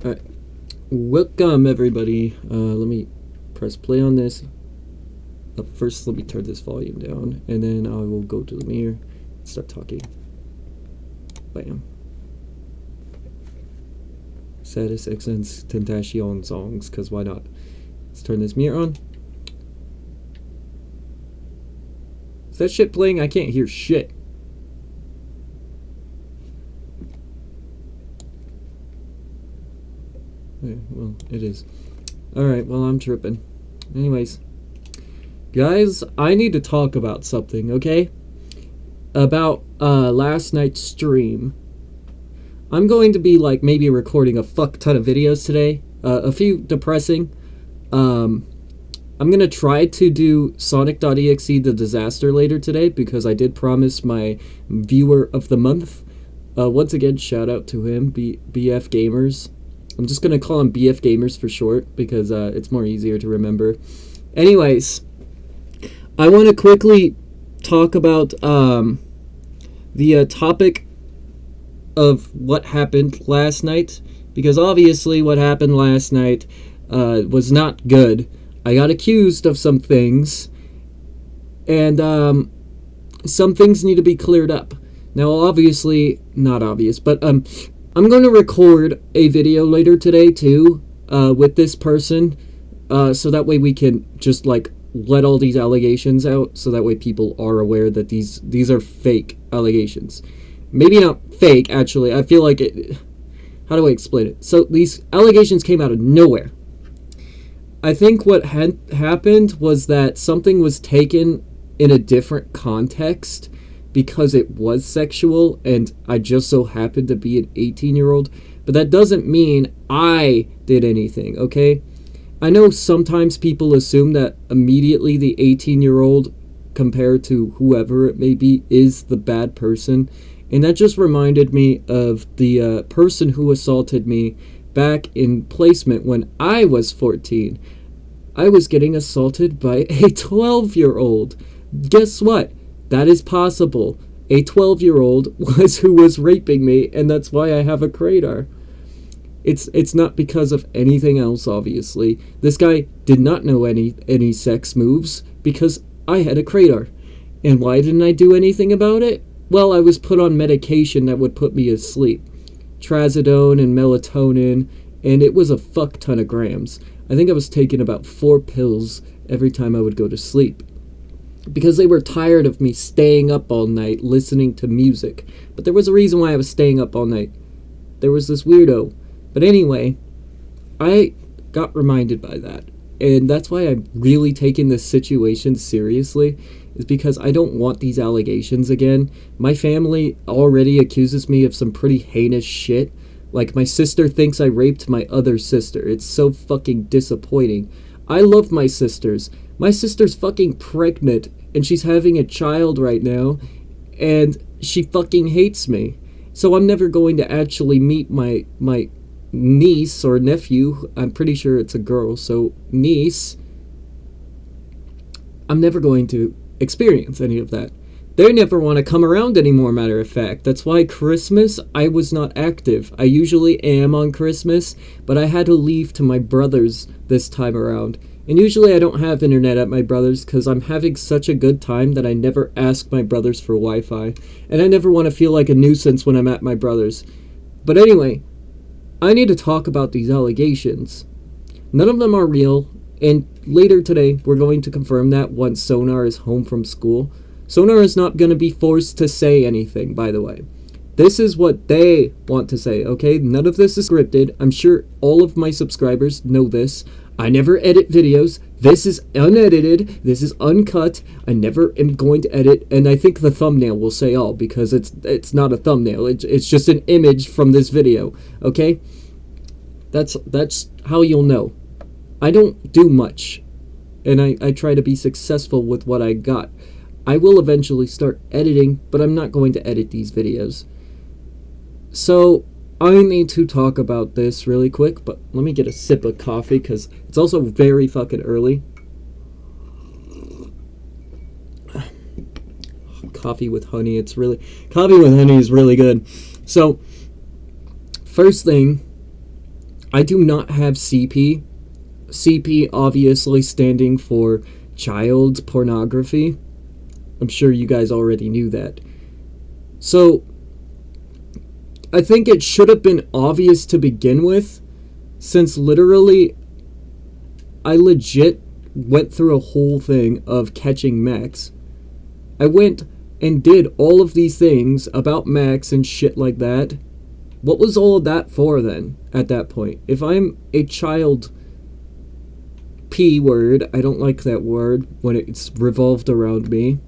Alright, welcome everybody. Let me press play on this. First, let me turn this volume down, and then I will go to the mirror and start talking. Bam. Saddest Excellence Tentacion songs, because why not? Let's turn this mirror on. Is that shit playing? I can't hear shit. Okay, well, it is. Alright, well, I'm tripping. Anyways. Guys, I need to talk about something, okay? About last night's stream. I'm going to be like maybe recording a fuck ton of videos today. A few depressing. I'm gonna try to do Sonic.exe the disaster later today because I did promise my viewer of the month. Once again, shout out to him, BF Gamers. I'm just gonna call him BF Gamers for short because it's more easier to remember. Anyways, I want to quickly talk about the topic of what happened last night, because obviously what happened last night was not good. I got accused of some things, and some things need to be cleared up. Now, obviously, not obvious, but I'm going to record a video later today, too, with this person, so that way we can just, like, let all these allegations out, so that way people are aware that these are fake allegations. Maybe not fake, actually. I feel like it... How do I explain it? So, these allegations came out of nowhere. I think what happened was that something was taken in a different context because it was sexual, and I just so happened to be an 18-year-old. But that doesn't mean I did anything, okay? I know sometimes people assume that immediately the 18-year-old, compared to whoever it may be, is the bad person. And that just reminded me of the person who assaulted me back in placement when I was 14. I was getting assaulted by a 12-year-old. Guess what? That is possible. A 12-year-old was who was raping me, and that's why I have a crater. It's not because of anything else, obviously. This guy did not know any sex moves because I had a crater. And why didn't I do anything about it? Well, I was put on medication that would put me asleep. Trazodone and melatonin, and it was a fuck ton of grams. I think I was taking about 4 pills every time I would go to sleep. Because they were tired of me staying up all night listening to music. But there was a reason why I was staying up all night. There was this weirdo. But anyway, I got reminded by that. And that's why I'm really taking this situation seriously, is because I don't want these allegations again. My family already accuses me of some pretty heinous shit. Like, my sister thinks I raped my other sister. It's so fucking disappointing. I love my sisters. My sister's fucking pregnant, and she's having a child right now, and she fucking hates me. So I'm never going to actually meet my niece or nephew. I'm pretty sure it's a girl, so niece. I'm never going to experience any of that. They never want to come around anymore, matter of fact. That's why Christmas, I was not active. I usually am on Christmas, but I had to leave to my brother's this time around. And usually I don't have internet at my brother's because I'm having such a good time that I never ask my brothers for Wi-Fi. And I never want to feel like a nuisance when I'm at my brother's. But anyway, I need to talk about these allegations. None of them are real, and later today we're going to confirm that once Sonar is home from school. Sonar is not going to be forced to say anything, by the way. This is what they want to say, okay? None of this is scripted. I'm sure all of my subscribers know this. I never edit videos. This is unedited. This is uncut. I never am going to edit, and I think the thumbnail will say all, because it's not a thumbnail. It's just an image from this video, okay? That's how you'll know. I don't do much, and I try to be successful with what I got. I will eventually start editing, but I'm not going to edit these videos. So, I need to talk about this really quick, but let me get a sip of coffee, because it's also very fucking early. Coffee with honey, coffee with honey is really good. So, first thing, I do not have CP. CP obviously standing for child pornography. I'm sure you guys already knew that. So, I think it should have been obvious to begin with, since literally, I legit went through a whole thing of catching Max. I went and did all of these things about Max and shit like that. What was all of that for then, at that point? If I'm a child P word, I don't like that word when it's revolved around me,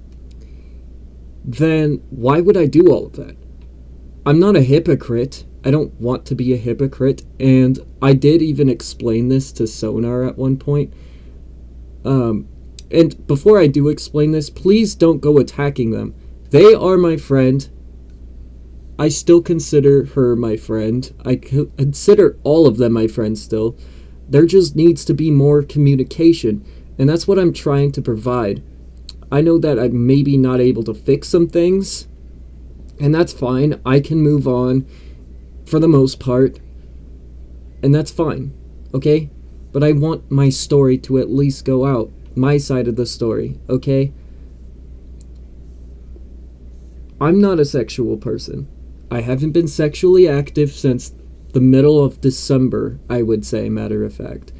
then why would I do all of that? I'm not a hypocrite. I don't want to be a hypocrite, and I did even explain this to Sonar at one point. And before I do explain this, please don't go attacking them. They are my friend. I still consider her my friend. I consider all of them my friends still. There just needs to be more communication, and that's what I'm trying to provide. I know that I'm maybe not able to fix some things, and that's fine. I can move on for the most part, and that's fine, okay? But I want my story to at least go out, my side of the story, okay? I'm not a sexual person. I haven't been sexually active since the middle of December, I would say, matter of fact.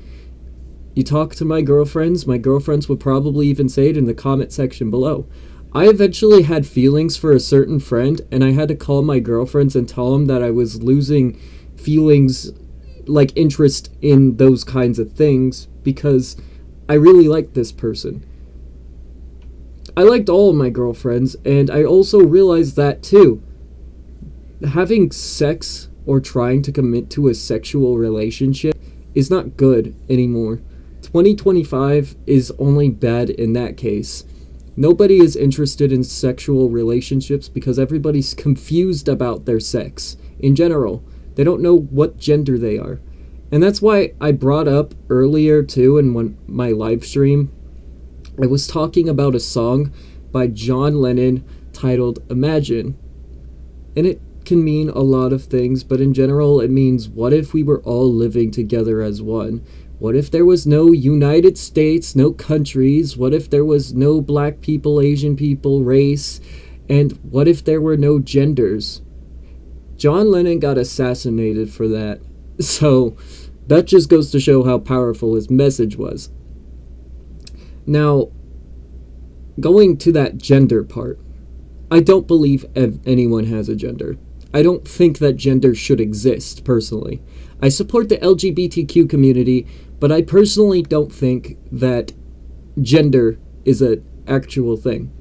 You talk to my girlfriends would probably even say it in the comment section below. I eventually had feelings for a certain friend, and I had to call my girlfriends and tell them that I was losing feelings, like interest in those kinds of things, because I really liked this person. I liked all of my girlfriends, and I also realized that too. Having sex or trying to commit to a sexual relationship is not good anymore. 2025 is only bad in that case. Nobody is interested in sexual relationships because everybody's confused about their sex in general. They don't know what gender they are. And that's why I brought up earlier too in my live stream, I was talking about a song by John Lennon titled Imagine. And it can mean a lot of things, but in general it means, what if we were all living together as one? What if there was no United States, no countries? What if there was no black people, Asian people, race? And what if there were no genders? John Lennon got assassinated for that. So that just goes to show how powerful his message was. Now, going to that gender part, I don't believe anyone has a gender. I don't think that gender should exist, personally. I support the LGBTQ community, but I personally don't think that gender is an actual thing.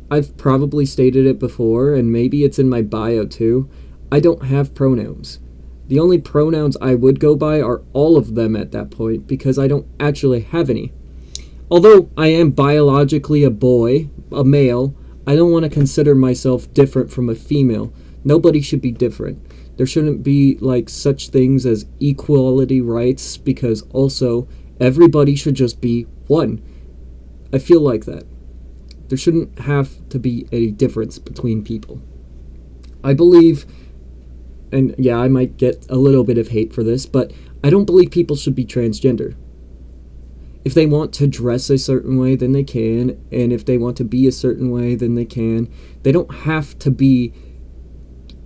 I've probably stated it before, and maybe it's in my bio too. I don't have pronouns. The only pronouns I would go by are all of them at that point, because I don't actually have any. Although I am biologically a boy, a male, I don't want to consider myself different from a female. Nobody should be different. There shouldn't be like such things as equality rights, because also everybody should just be one. I feel like that. There shouldn't have to be any difference between people. I believe, and yeah, I might get a little bit of hate for this, but I don't believe people should be transgender. If they want to dress a certain way, then they can, and if they want to be a certain way, then they can. They don't have to be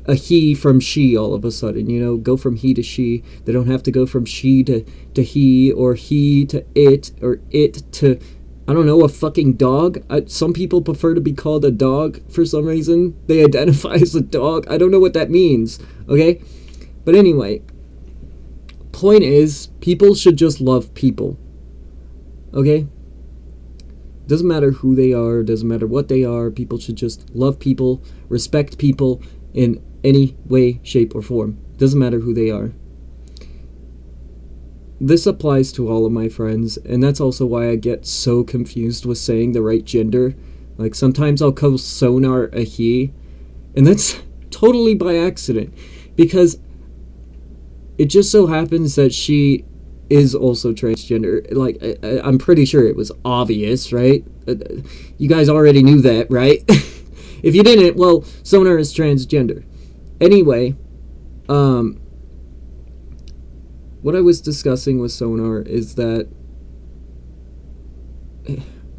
a he from she all of a sudden, go from he to she. They don't have to go from she to he, or he to it, or it to, I don't know, a fucking dog. Some people prefer to be called a dog for some reason. They identify as a dog. I don't know what that means, okay? But anyway, point is, people should just love people, okay? Doesn't matter who they are, doesn't matter what they are, people should just love people, respect people in any way, shape, or form. Doesn't matter who they are. This applies to all of my friends, and that's also why I get so confused with saying the right gender. Like, sometimes I'll call Sonar a he, and that's totally by accident, because it just so happens that she is also transgender. Like, I'm pretty sure it was obvious, right? You guys already knew that, right? If you didn't, well, Sonar is transgender. Anyway, what I was discussing with Sonar is that,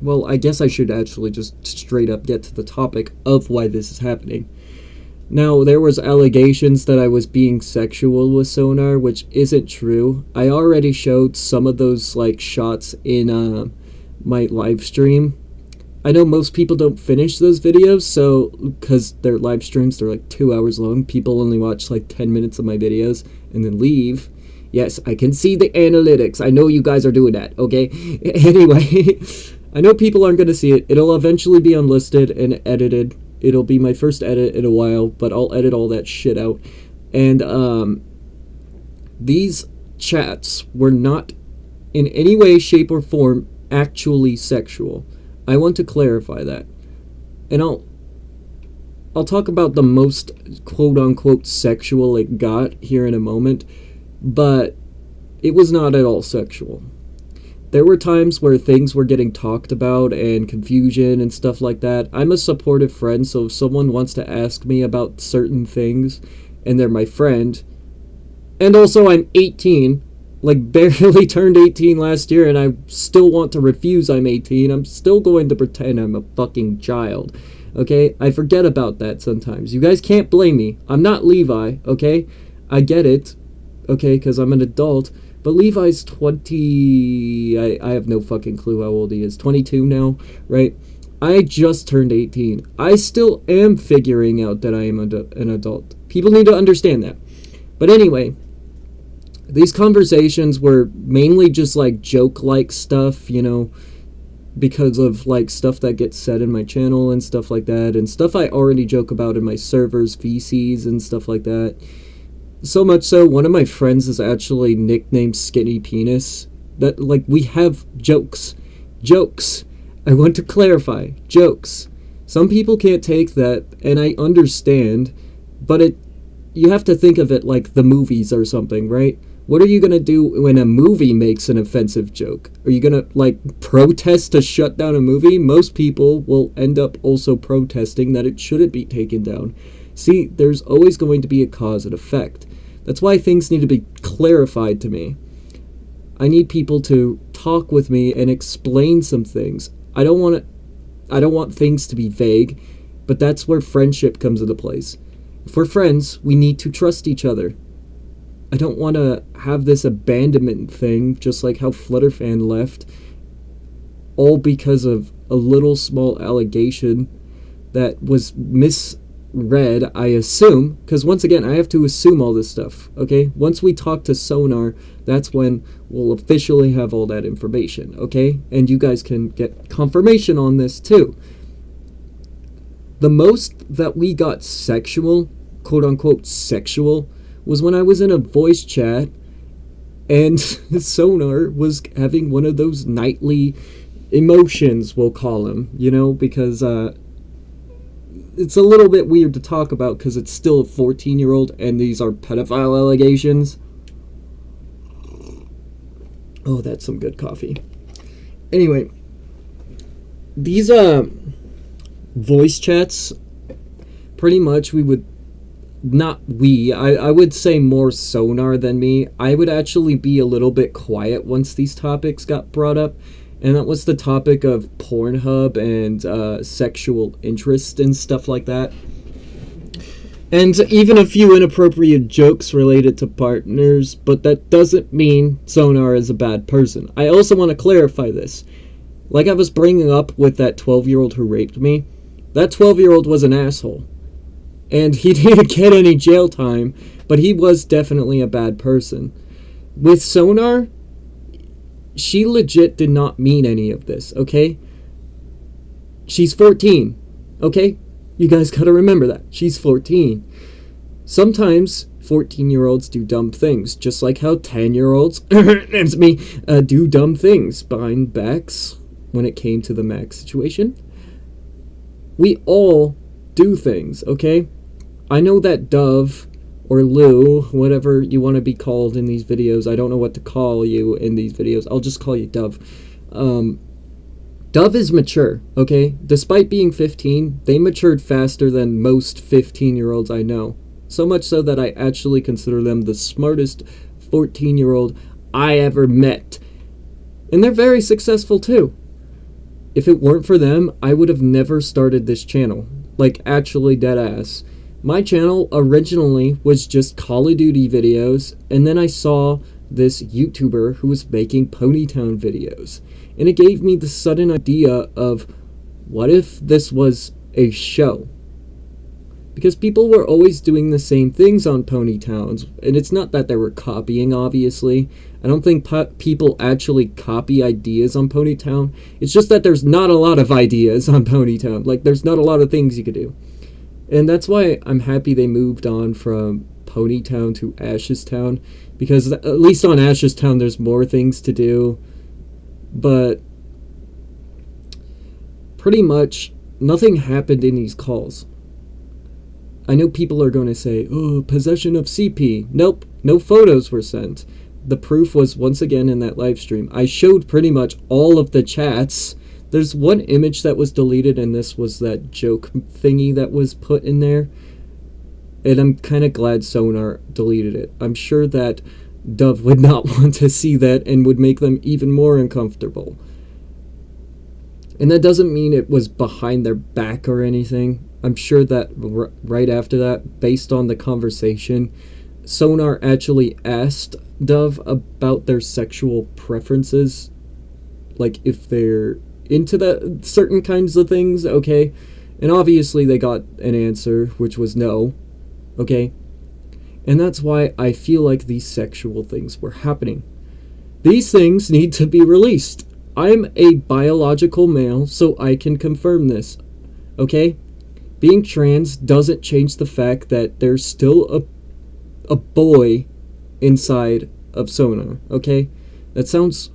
well, I guess I should actually just straight up get to the topic of why this is happening. Now, there was allegations that I was being sexual with Sonar, which isn't true. I already showed some of those, like, shots in my live stream. I know most people don't finish those videos, so, because their live streams, they're like 2 hours long. People only watch like 10 minutes of my videos and then leave. Yes, I can see the analytics. I know you guys are doing that, okay? Anyway, I know people aren't going to see it. It'll eventually be unlisted and edited. It'll be my first edit in a while, but I'll edit all that shit out. And these chats were not in any way, shape, or form actually sexual. I want to clarify that. And I'll talk about the most quote-unquote sexual it got here in a moment, but it was not at all sexual. There were times where things were getting talked about and confusion and stuff like that. I'm a supportive friend, so if someone wants to ask me about certain things and they're my friend, and also I'm 18, like barely turned 18 last year, and I still want to refuse I'm 18, I'm still going to pretend I'm a fucking child, okay? I forget about that sometimes. You guys can't blame me. I'm not Levi, okay? I get it, okay, because I'm an adult, but Levi's 20... I have no fucking clue how old he is. 22 now, right? I just turned 18. I still am figuring out that I am an adult. People need to understand that. But anyway, these conversations were mainly just like joke-like stuff, you know, because of like stuff that gets said in my channel and stuff like that, and stuff I already joke about in my servers, VCs, and stuff like that. So much so, one of my friends is actually nicknamed Skinny Penis. That, like, we have jokes. Jokes. I want to clarify. Jokes. Some people can't take that, and I understand, but you have to think of it like the movies or something, right? What are you going to do when a movie makes an offensive joke? Are you going to, like, protest to shut down a movie? Most people will end up also protesting that it shouldn't be taken down. See, there's always going to be a cause and effect. That's why things need to be clarified to me. I need people to talk with me and explain some things. I don't want things to be vague, but that's where friendship comes into place. If we're friends, we need to trust each other. I don't want to have this abandonment thing, just like how Flutterfan left, all because of a little small allegation that was misread, I assume, because once again, I have to assume all this stuff, okay? Once we talk to Sonar, that's when we'll officially have all that information, okay? And you guys can get confirmation on this too. The most that we got sexual, quote-unquote sexual, was when I was in a voice chat and Sonar was having one of those nightly emotions, we'll call them, you know, because it's a little bit weird to talk about because it's still a 14-year-old and these are pedophile allegations. Oh, that's some good coffee. Anyway, these voice chats, pretty much I would say more Sonar than me. I would actually be a little bit quiet once these topics got brought up, and that was the topic of Pornhub and sexual interest and stuff like that. And even a few inappropriate jokes related to partners, but that doesn't mean Sonar is a bad person. I also want to clarify this. Like I was bringing up with that 12-year-old who raped me, that 12-year-old was an asshole. And he didn't get any jail time, but he was definitely a bad person. With Sonar, she legit did not mean any of this, okay? She's 14, okay? You guys gotta remember that. She's 14. Sometimes 14-year-olds do dumb things, just like how 10-year-olds, that's me, do dumb things behind backs when it came to the Max situation. We all do things, okay? I know that Dove, or Lou, whatever you want to be called in these videos, I don't know what to call you in these videos, I'll just call you Dove. Dove is mature, okay? Despite being 15, they matured faster than most 15-year-olds I know. So much so that I actually consider them the smartest 14-year-old I ever met. And they're very successful too. If it weren't for them, I would have never started this channel. Like, actually dead ass. My channel originally was just Call of Duty videos, and then I saw this YouTuber who was making Ponytown videos. And it gave me the sudden idea of, what if this was a show? Because people were always doing the same things on Ponytowns, and it's not that they were copying, obviously. I don't think people actually copy ideas on Ponytown. It's just that there's not a lot of ideas on Ponytown. Like, there's not a lot of things you could do. And that's why I'm happy they moved on from Ponytown to Ashes Town, because at least on Ashes Town there's more things to do. But pretty much nothing happened in these calls. I know people are going to say, oh, possession of CP. Nope, no photos were sent. The proof was once again in that live stream. I showed pretty much all of the chats. There's one image that was deleted, and this was that joke thingy that was put in there. And I'm kind of glad Sonar deleted it. I'm sure that Dove would not want to see that and would make them even more uncomfortable. And that doesn't mean it was behind their back or anything. I'm sure that right after that, based on the conversation, Sonar actually asked Dove about their sexual preferences. Like, if they're into that certain kinds of things, okay? And obviously they got an answer, which was no, okay? And that's why I feel like these sexual things were happening. These things need to be released. I'm a biological male, so I can confirm this, okay? Being trans doesn't change the fact that there's still a boy inside of Sonar, okay? That sounds...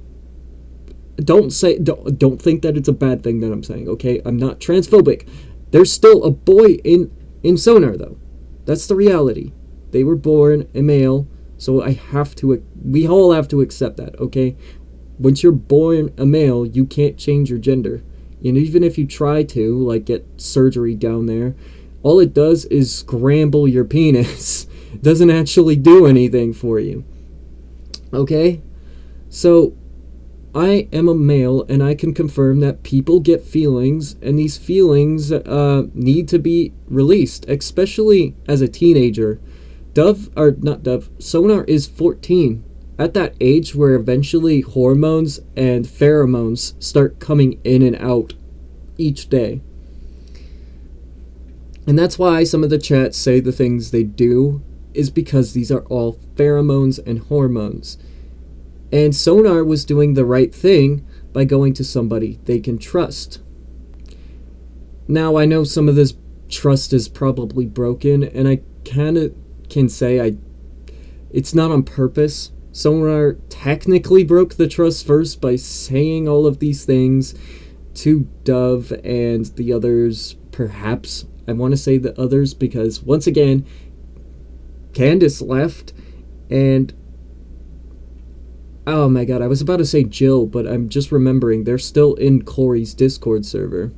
Don't think that it's a bad thing that I'm saying, okay? I'm not transphobic. There's still a boy in Sonar, though. That's the reality. They were born a male, so we all have to accept that, okay? Once you're born a male, you can't change your gender. And even if you try to, like, get surgery down there, all it does is scramble your penis. It doesn't actually do anything for you. Okay? So, I am a male, and I can confirm that people get feelings, and these feelings need to be released, especially as a teenager. Sonar is 14. At that age where eventually hormones and pheromones start coming in and out each day. And that's why some of the chats say the things they do, is because these are all pheromones and hormones. And Sonar was doing the right thing by going to somebody they can trust. Now, I know some of this trust is probably broken, and I kind of can say it's not on purpose. Sonar technically broke the trust first by saying all of these things to Dove and the others, perhaps. I want to say the others because, once again, Candace left, and oh my god, I was about to say Jill, but I'm just remembering they're still in Corey's Discord server.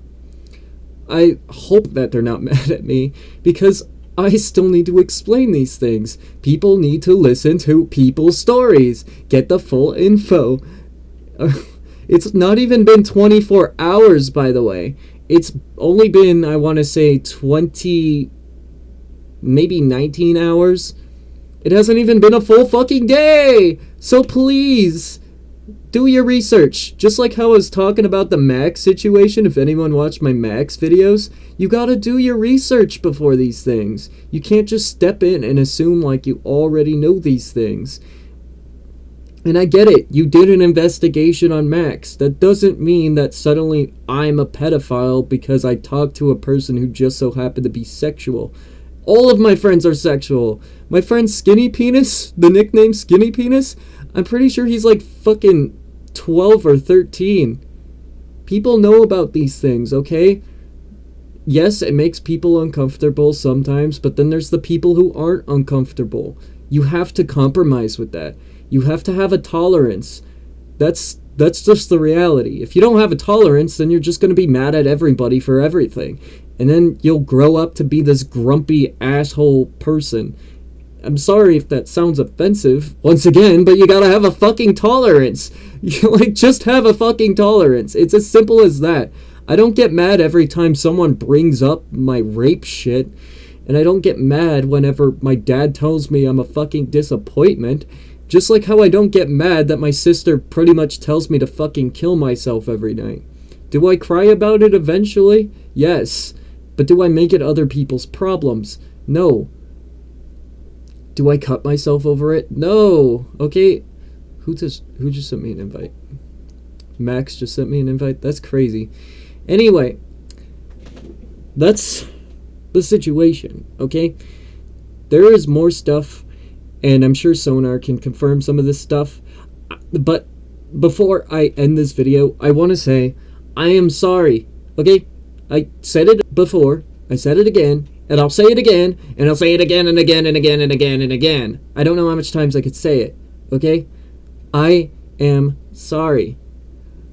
I hope that they're not mad at me, because I still need to explain these things. People need to listen to people's stories. Get the full info. It's not even been 24 hours, by the way. It's only been, I want to say, 20, maybe 19 hours. It hasn't even been a full fucking day! So please, do your research. Just like how I was talking about the Max situation, if anyone watched my Max videos, you gotta do your research before these things. You can't just step in and assume like you already know these things. And I get it, you did an investigation on Max. That doesn't mean that suddenly I'm a pedophile because I talked to a person who just so happened to be sexual. All of my friends are sexual. My friend Skinny Penis, the nickname Skinny Penis, I'm pretty sure he's like fucking 12 or 13. People know about these things, okay? Yes, it makes people uncomfortable sometimes, but then there's the people who aren't uncomfortable. You have to compromise with that. You have to have a tolerance. That's just the reality. If you don't have a tolerance, then you're just going to be mad at everybody for everything. And then you'll grow up to be this grumpy asshole person. I'm sorry if that sounds offensive, once again, but you gotta have a fucking tolerance. You, like, just have a fucking tolerance. It's as simple as that. I don't get mad every time someone brings up my rape shit, and I don't get mad whenever my dad tells me I'm a fucking disappointment. Just like how I don't get mad that my sister pretty much tells me to fucking kill myself every night. Do I cry about it eventually? Yes. But do I make it other people's problems? No. Do I cut myself over it? No. Okay. Who just sent me an invite? Max just sent me an invite? That's crazy. Anyway, that's the situation, okay? There is more stuff, and I'm sure Sonar can confirm some of this stuff. But before I end this video, I want to say I am sorry, okay? I said it before, I said it again, and I'll say it again, and I'll say it again and again and again and again and again. I don't know how much times I could say it, okay? I am sorry,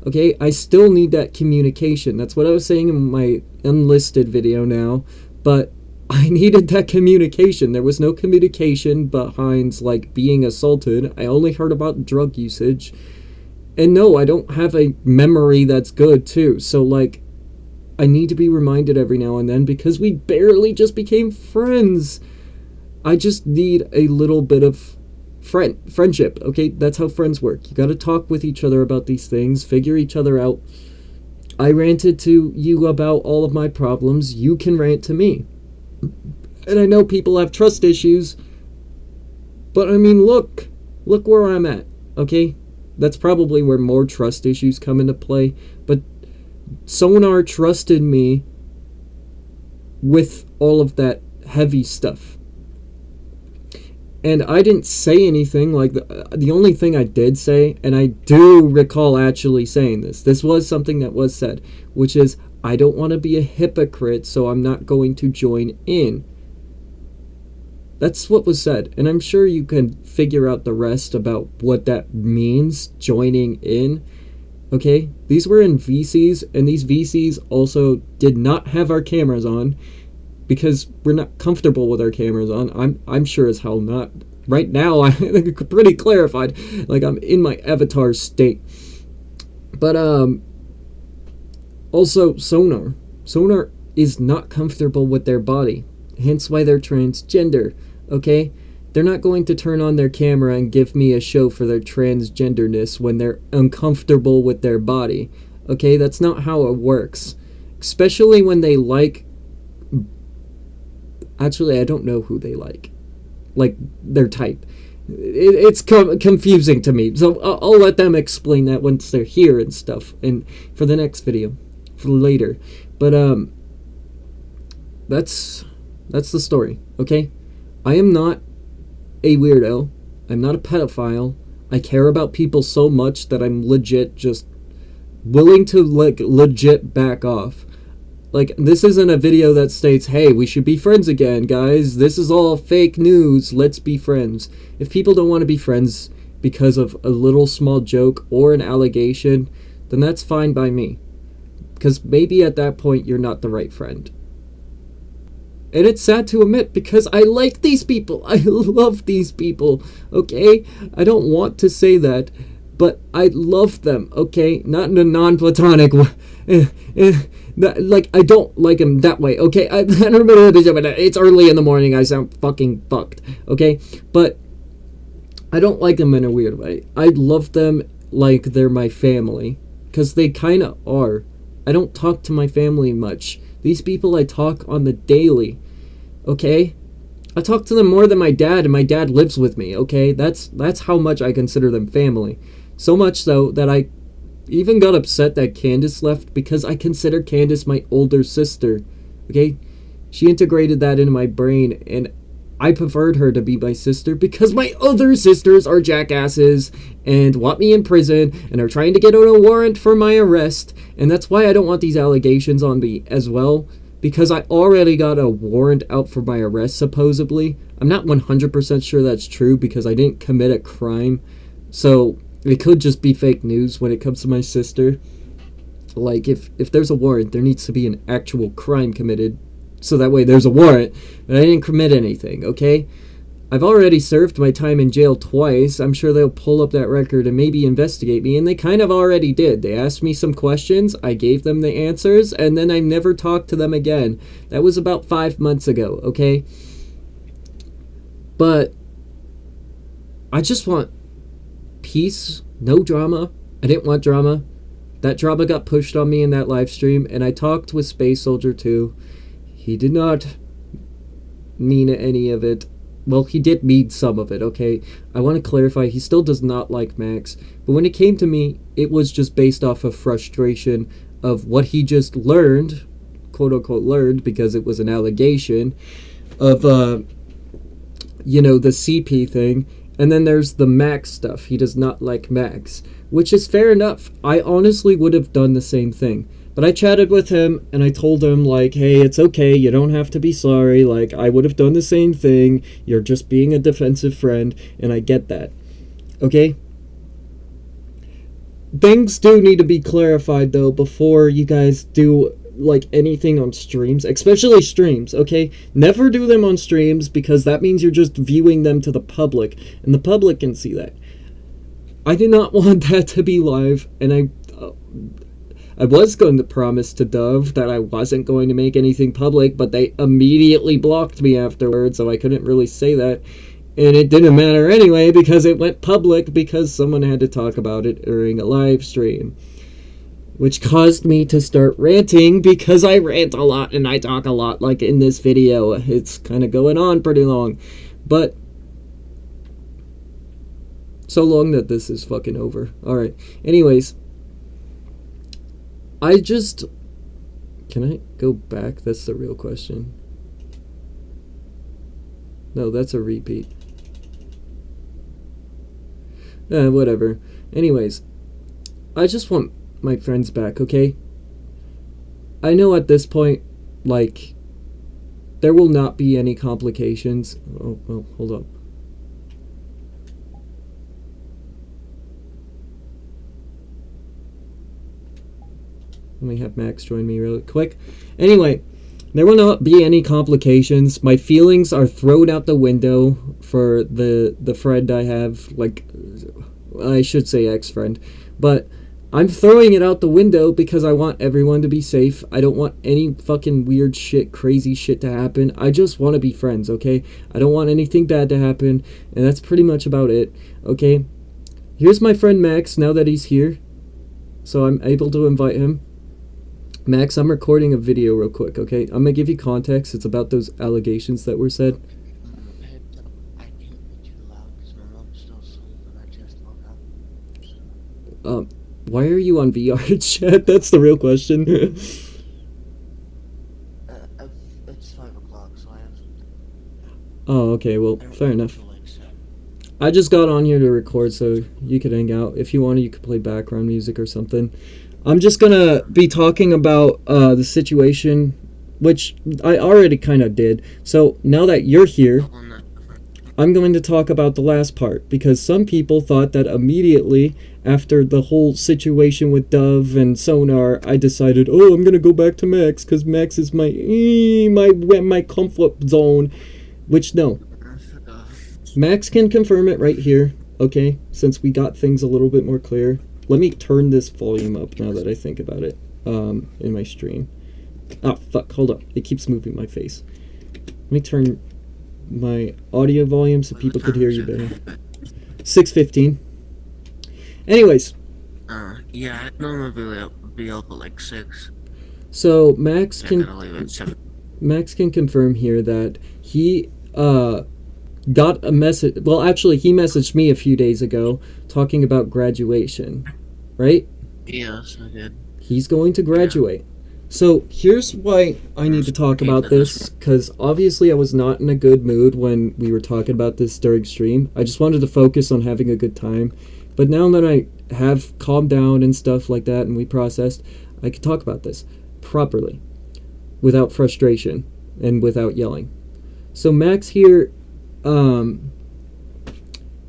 okay? I still need that communication. That's what I was saying in my unlisted video now, but I needed that communication. There was no communication behind, like, being assaulted. I only heard about drug usage. And no, I don't have a memory that's good, too. So, like, I need to be reminded every now and then because we barely just became friends. I just need a little bit of friendship, okay? That's how friends work. You gotta talk with each other about these things, figure each other out. I ranted to you about all of my problems. You can rant to me. And I know people have trust issues, but I mean, look where I'm at, okay? That's probably where more trust issues come into play, but Sonar trusted me with all of that heavy stuff. And I didn't say anything. Like, the only thing I did say, and I do recall actually saying this was something that was said, which is, I don't want to be a hypocrite, so I'm not going to join in. That's what was said, and I'm sure you can figure out the rest about what that means, joining in. Okay, these were in VCs, and these VCs also did not have our cameras on, because we're not comfortable with our cameras on. I'm sure as hell not. Right now, I'm pretty clarified, like I'm in my avatar state. But also Sonar is not comfortable with their body, hence why they're transgender. Okay, they're not going to turn on their camera and give me a show for their transgenderness when they're uncomfortable with their body. Okay, that's not how it works, especially when they like. Actually, I don't know who they like their type. It's confusing to me, so I'll let them explain that once they're here and stuff, and for the next video, for later. But that's the story. Okay, I am not a weirdo. I'm not a pedophile. I care about people so much that I'm legit just willing to legit back off. Like, this isn't a video that states, hey, we should be friends again, guys. This is all fake news. Let's be friends. If people don't want to be friends because of a little small joke or an allegation, then that's fine by me. Because maybe at that point, you're not the right friend. And it's sad to admit, because I like these people. I love these people, okay? I don't want to say that, but I love them, okay? Not in a non-platonic way. Like, I don't like them that way, okay? It's early in the morning, I sound fucking fucked, okay? But I don't like them in a weird way. I love them like they're my family, because they kind of are. I don't talk to my family much. These people I talk on the daily, okay? I talk to them more than my dad, and my dad lives with me, okay? That's how much I consider them family. So much so that I even got upset that Candace left, because I consider Candace my older sister, okay? She integrated that into my brain, and I preferred her to be my sister because my other sisters are jackasses and want me in prison and are trying to get out a warrant for my arrest, and that's why I don't want these allegations on me as well, because I already got a warrant out for my arrest, supposedly. I'm not 100% sure that's true because I didn't commit a crime, so it could just be fake news when it comes to my sister. Like, if there's a warrant, there needs to be an actual crime committed, so that way there's a warrant, but I didn't commit anything, okay? I've already served my time in jail twice. I'm sure they'll pull up that record and maybe investigate me, and they kind of already did. They asked me some questions, I gave them the answers, and then I never talked to them again. That was about 5 months ago, okay? But I just want peace, no drama. I didn't want drama. That drama got pushed on me in that live stream, and I talked with Space Soldier too. He did not mean any of it. Well, he did mean some of it, okay? I want to clarify, he still does not like Max. But when it came to me, it was just based off of frustration of what he just learned, quote-unquote learned, because it was an allegation, of, the CP thing. And then there's the Max stuff. He does not like Max, which is fair enough. I honestly would have done the same thing. But I chatted with him, and I told him, like, hey, it's okay, you don't have to be sorry, like, I would have done the same thing, you're just being a defensive friend, and I get that. Okay? Things do need to be clarified, though, before you guys do, like, anything on streams, especially streams, okay? Never do them on streams, because that means you're just viewing them to the public, and the public can see that. I did not want that to be live, and I was going to promise to Dove that I wasn't going to make anything public, but they immediately blocked me afterwards, so I couldn't really say that. And it didn't matter anyway, because it went public because someone had to talk about it during a live stream. Which caused me to start ranting, because I rant a lot and I talk a lot, like in this video. It's kind of going on pretty long. But so long that this is fucking over. Alright, anyways. Can I go back? That's the real question. No, that's a repeat. Whatever. Anyways, I just want my friends back, okay? I know at this point, like, there will not be any complications. Oh, well, hold up. Let me have Max join me really quick. Anyway, there will not be any complications. My feelings are thrown out the window for the friend I have, like, I should say ex-friend. But I'm throwing it out the window because I want everyone to be safe. I don't want any fucking weird shit, crazy shit to happen. I just want to be friends, okay? I don't want anything bad to happen, and that's pretty much about it, okay? Here's my friend Max, now that he's here. So I'm able to invite him. Max, I'm recording a video real quick, okay? I'm gonna give you context. It's about those allegations that were said. I can't be too loud because my mom's still asleep and I just woke up. Why are you on VRChat? That's the real question. It's 5 o'clock, so I have some... Oh, okay, well, fair enough. I just got on here to record, so you could hang out. If you wanted, you could play background music or something. I'm just gonna be talking about the situation, which I already kind of did. So now that you're here, I'm going to talk about the last part, because some people thought that immediately after the whole situation with Dove and Sonar, I decided, oh, I'm gonna go back to Max because Max is my comfort zone. Which no, Max can confirm it right here. Okay, since we got things a little bit more clear. Let me turn this volume up now that I think about it, in my stream. Ah, fuck, hold up. It keeps moving my face. Let me turn my audio volume so people could hear you better. 6:15. Anyways. Yeah, I normally be up at like 6. So, Max can confirm here that he, got a message. Well, actually, he messaged me a few days ago talking about graduation, right? Yes, I did. He's going to graduate. Yeah. So here's why I need to talk about this, because obviously I was not in a good mood when we were talking about this during stream. I just wanted to focus on having a good time. But now that I have calmed down and stuff like that and we processed, I can talk about this properly, without frustration and without yelling. So Max here,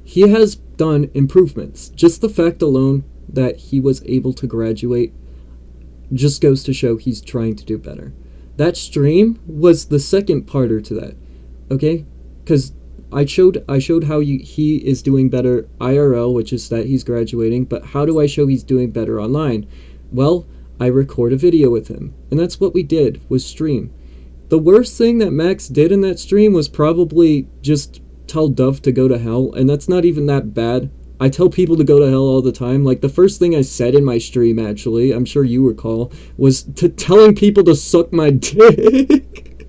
he has done improvements. Just the fact alone that he was able to graduate just goes to show he's trying to do better. That stream was the second parter to that, okay? Because I showed how he is doing better IRL, which is that he's graduating, but how do I show he's doing better online? Well, I record a video with him, and that's what we did, was stream. The worst thing that Max did in that stream was probably just tell Dove to go to hell, and that's not even that bad. I tell people to go to hell all the time. Like, the first thing I said in my stream, actually, I'm sure you recall, was telling people to suck my dick.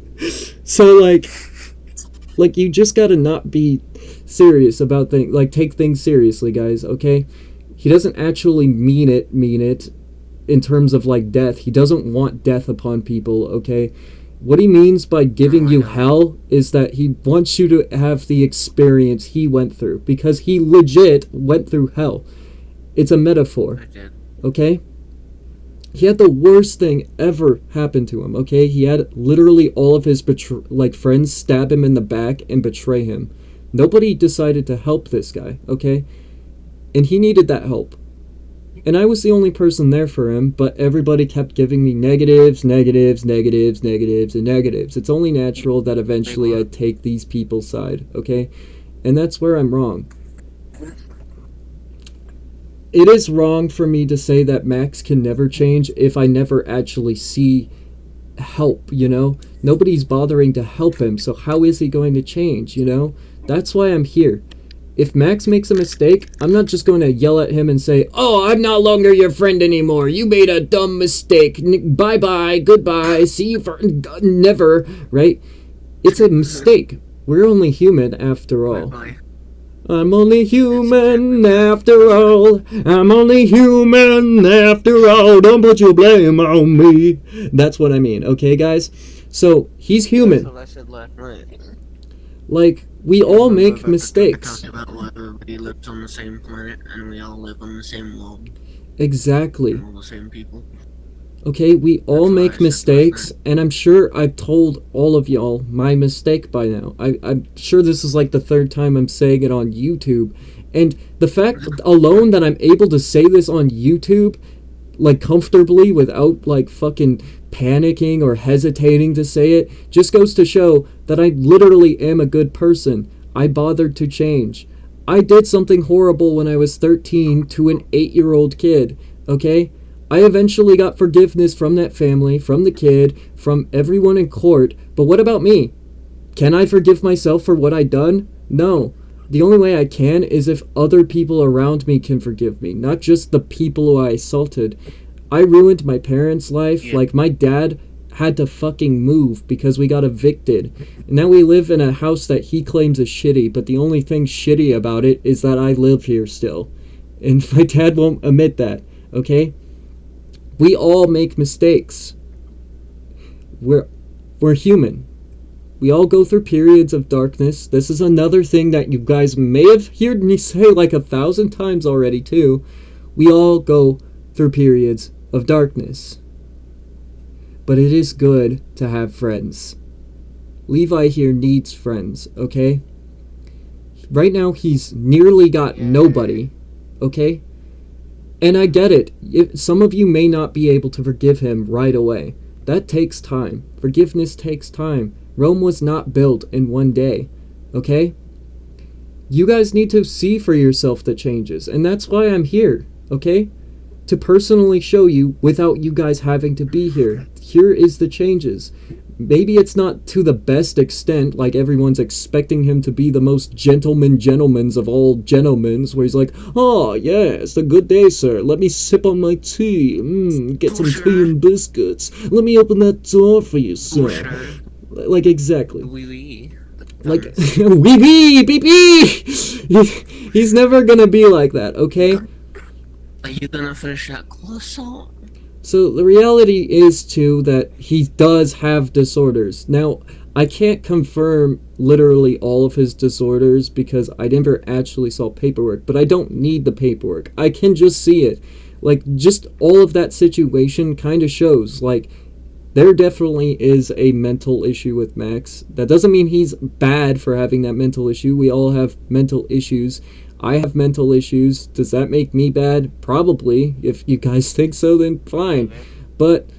So, like, you just gotta not be serious about things. Like, take things seriously, guys, okay? He doesn't actually mean it in terms of, like, death. He doesn't want death upon people, okay? What he means by giving you hell is that he wants you to have the experience he went through, because he legit went through hell. It's a metaphor, okay? He had the worst thing ever happen to him, okay? He had literally all of his friends stab him in the back and betray him. Nobody decided to help this guy, okay? And he needed that help. And I was the only person there for him, but everybody kept giving me negatives, and negatives. It's only natural that eventually I take these people's side, okay? And that's where I'm wrong. It is wrong for me to say that Max can never change if I never actually see help, you know? Nobody's bothering to help him, so how is he going to change, you know? That's why I'm here. If Max makes a mistake, I'm not just going to yell at him and say, "Oh, I'm no longer your friend anymore. You made a dumb mistake. Bye-bye, goodbye, see you for never," right? It's a mistake. We're only human after all. Bye-bye. I'm only human after all. I'm only human after all. Don't put your blame on me. That's what I mean, okay, guys? So, he's human. That's what I said last night. Like, we all make mistakes. I talked about why everybody lives on the same planet and we all live on the same world. Exactly. We're all the same people. Okay, we all make mistakes, and I'm sure I've told all of y'all my mistake by now. I'm sure this is like the third time I'm saying it on YouTube. And the fact alone that I'm able to say this on YouTube, like, comfortably without, like, fucking panicking or hesitating to say it, just goes to show that I literally am a good person. I bothered to change. I did something horrible when I was 13 to an 8-year-old kid, okay? I eventually got forgiveness from that family, from the kid, from everyone in court, but what about me? Can I forgive myself for what I done? No. The only way I can is if other people around me can forgive me, not just the people who I assaulted. I ruined my parents' life. Yeah. Like, my dad had to fucking move because we got evicted. And now we live in a house that he claims is shitty, but the only thing shitty about it is that I live here still. And my dad won't admit that, okay? We all make mistakes. We're human. We all go through periods of darkness. This is another thing that you guys may have heard me say like 1,000 times already too. We all go through periods of darkness. But it is good to have friends. Levi here needs friends, okay? Right now he's nearly got nobody, okay? And I get it. Some of you may not be able to forgive him right away. That takes time. Forgiveness takes time. Rome was not built in one day, okay? You guys need to see for yourself the changes, and that's why I'm here, okay? To personally show you without you guys having to be here. Here is the changes. Maybe it's not to the best extent, like everyone's expecting him to be the most gentlemans of all gentlemans, where he's like, "Oh, yes, a good day, sir. Let me sip on my tea. Get some tea and biscuits. Let me open that door for you, sir." Like, exactly. Wee. Like, wee beep beep. He's never gonna be like that, okay? Are you gonna finish that croissant? So the reality is, too, that he does have disorders. Now, I can't confirm literally all of his disorders because I never actually saw paperwork, but I don't need the paperwork. I can just see it. Like, just all of that situation kind of shows, like, there definitely is a mental issue with Max. That doesn't mean he's bad for having that mental issue. We all have mental issues. I have mental issues. Does that make me bad? Probably. If you guys think so, then fine. But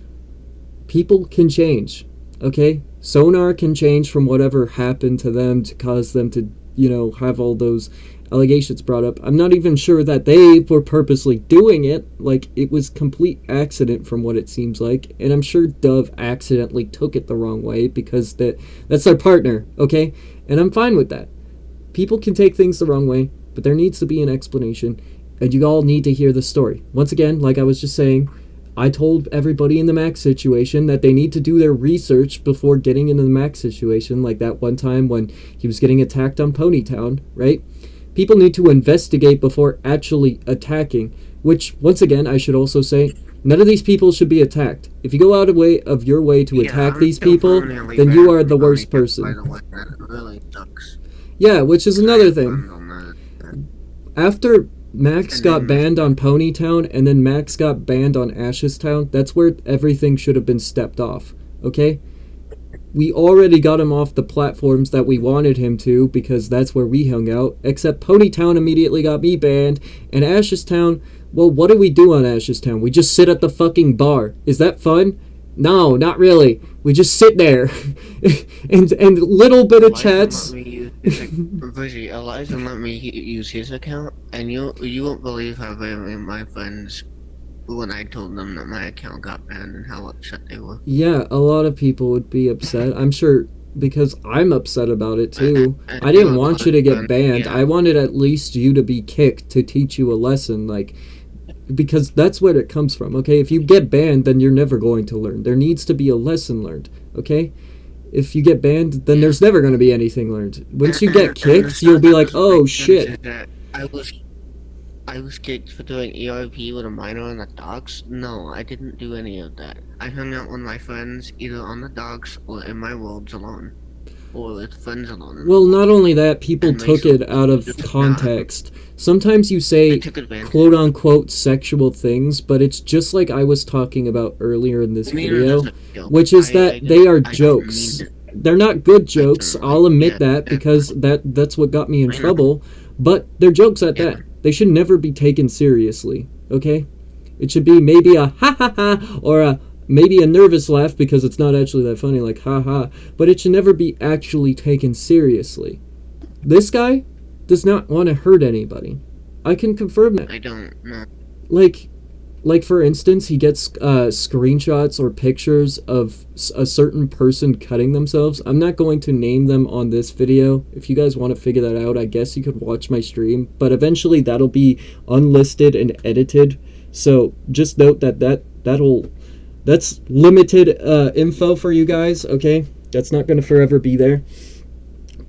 people can change, okay? Sonar can change from whatever happened to them to cause them to, have all those allegations brought up. I'm not even sure that they were purposely doing it. Like, it was complete accident from what it seems like, and I'm sure Dove accidentally took it the wrong way because that's their partner, okay? And I'm fine with that. People can take things the wrong way, but there needs to be an explanation, and you all need to hear the story. Once again, like I was just saying, I told everybody in the Max situation that they need to do their research before getting into the Max situation, like that one time when he was getting attacked on Ponytown, right? People need to investigate before actually attacking, which, once again, I should also say, none of these people should be attacked. If you go out of your way to attack these people, then you are the worst person. Really sucks. Yeah, which is another thing. After Max got banned on Ponytown and then Max got banned on Ashes Town, that's where everything should have been stepped off, okay? We already got him off the platforms that we wanted him to because that's where we hung out, except Ponytown immediately got me banned, and Ashes Town, well, what do we do on Ashes Town? We just sit at the fucking bar. Is that fun? No, not really. We just sit there and little bit of chats. Elijah let me use his account, and you won't believe how many of my friends, when I told them that my account got banned and how upset they were. Yeah, a lot of people would be upset. I'm sure, because I'm upset about it too. I didn't want you to get banned. Yeah. I wanted at least you to be kicked to teach you a lesson, like, because that's where it comes from, okay? If you get banned, then you're never going to learn. There needs to be a lesson learned, okay? If you get banned, then there's never going to be anything learned. Once you get kicked, you'll be like, oh shit. I was kicked for doing ERP with a minor on the docks. No, I didn't do any of that. I hung out with my friends either on the docks or in my worlds alone. Or with friends alone. Well, not only that, people took it out of context. Sometimes you say quote-unquote sexual things, but it's just like I was talking about earlier in this video, which is that they are jokes. They're not good jokes, I'll admit that, because that's what got me in trouble, but they're jokes at that. They should never be taken seriously, okay? It should be maybe a ha-ha-ha or maybe a nervous laugh because it's not actually that funny, like ha-ha, but it should never be actually taken seriously. This guy does not want to hurt anybody. I can confirm that. I don't know. Like for instance, he gets screenshots or pictures of a certain person cutting themselves. I'm not going to name them on this video. If you guys want to figure that out, I guess you could watch my stream. But eventually that'll be unlisted and edited. So just note that's limited info for you guys, okay? That's not going to forever be there.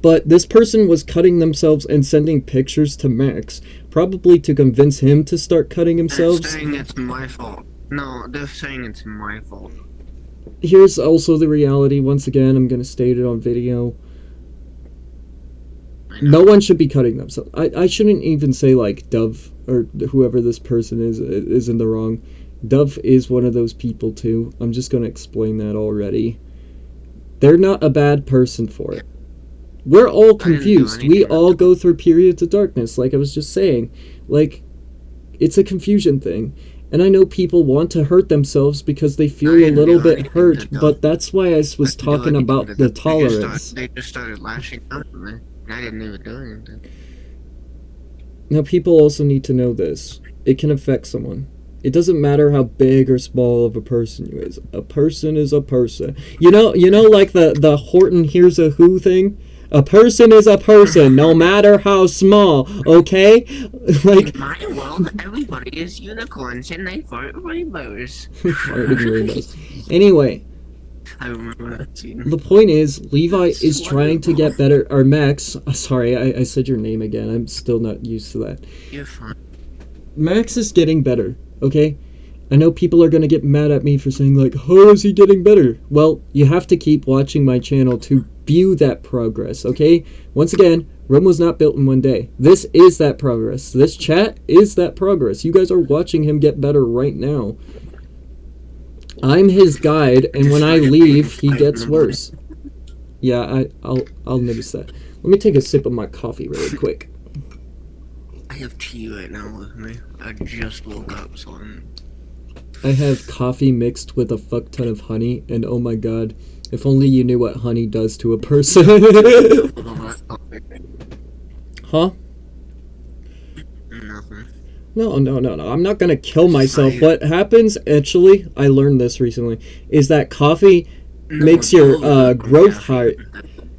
But this person was cutting themselves and sending pictures to Max, probably to convince him to start cutting himself. They're saying it's my fault. No, they're saying it's my fault. Here's also the reality. Once again, I'm going to state it on video. No one should be cutting themselves. I shouldn't even say, like, Dove or whoever this person is in the wrong. Dove is one of those people, too. I'm just going to explain that already. They're not a bad person for it. We're all confused. We all go through periods of darkness, like I was just saying. Like, it's a confusion thing. And I know people want to hurt themselves because they feel a little bit hurt, but that's why I was talking about the tolerance. They just started lashing out at me. I didn't even do anything. Now, people also need to know this. It can affect someone. It doesn't matter how big or small of a person you is. A person is a person. You know, like the Horton Hears a Who thing? A person is a person, no matter how small, okay? Like, in my world, everybody is unicorns and they fart rainbows. Anyway, I remember that scene. the point is, Levi is trying to get better, or Max, sorry, I said your name again, I'm still not used to that. You're fine. Max is getting better, okay? I know people are going to get mad at me for saying, like, how is he getting better? Well, you have to keep watching my channel to view that progress, okay? Once again, Rome was not built in one day. This is that progress. This chat is that progress. You guys are watching him get better right now. I'm his guide, and when I leave, he gets worse. Yeah, I'll notice that. Let me take a sip of my coffee really quick. I have tea right now with me. I just woke up, so I have coffee mixed with a fuck ton of honey, and oh my god, if only you knew what honey does to a person. Huh? Nothing. No. I'm not gonna kill myself. Fire. What happens, actually, I learned this recently, is that coffee No, makes your no, growth caffeine height.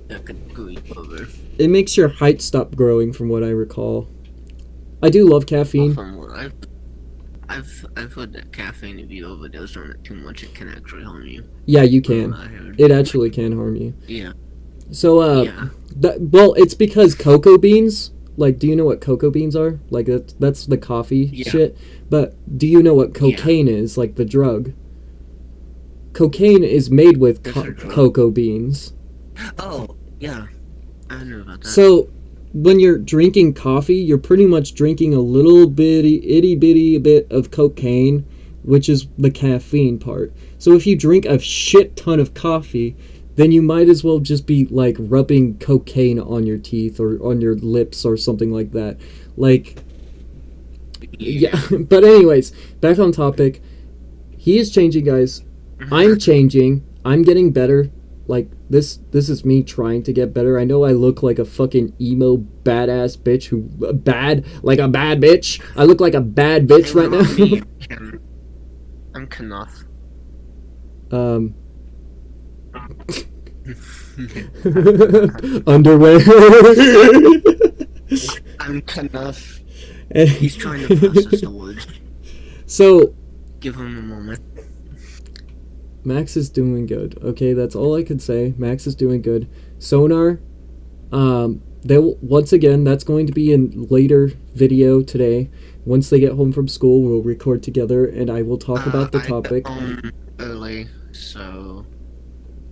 That could go over. It makes your height stop growing, from what I recall. I do love caffeine. From what I've heard that caffeine, if you overdose on it too much, it can actually harm you. Yeah, you From can. what I heard. It actually can harm you. Yeah. So, Yeah. well, it's because cocoa beans. Like, do you know what cocoa beans are? Like, that's the coffee Yeah. shit. But do you know what cocaine is? Like the drug. Cocaine is made with That's a drug? cocoa beans. Oh, yeah. I know about that. So, when you're drinking coffee, you're pretty much drinking a little itty bitty bit of cocaine, which is the caffeine part. So if you drink a shit ton of coffee, then you might as well just be like rubbing cocaine on your teeth or on your lips or something like that. Like, yeah. But anyways, back on topic. He is changing, guys. I'm changing. I'm getting better. Like, this is me trying to get better. I know I look like a fucking emo badass bitch like a bad bitch. I look like a bad bitch right now. I'm Knuff. Underwear. I'm Knuff. He's trying to process the words. So, give him a moment. Max is doing good. Okay, that's all I could say. Max is doing good. Sonar, once again, that's going to be in later video today. Once they get home from school, we'll record together, and I will talk about the topic. I get home early, so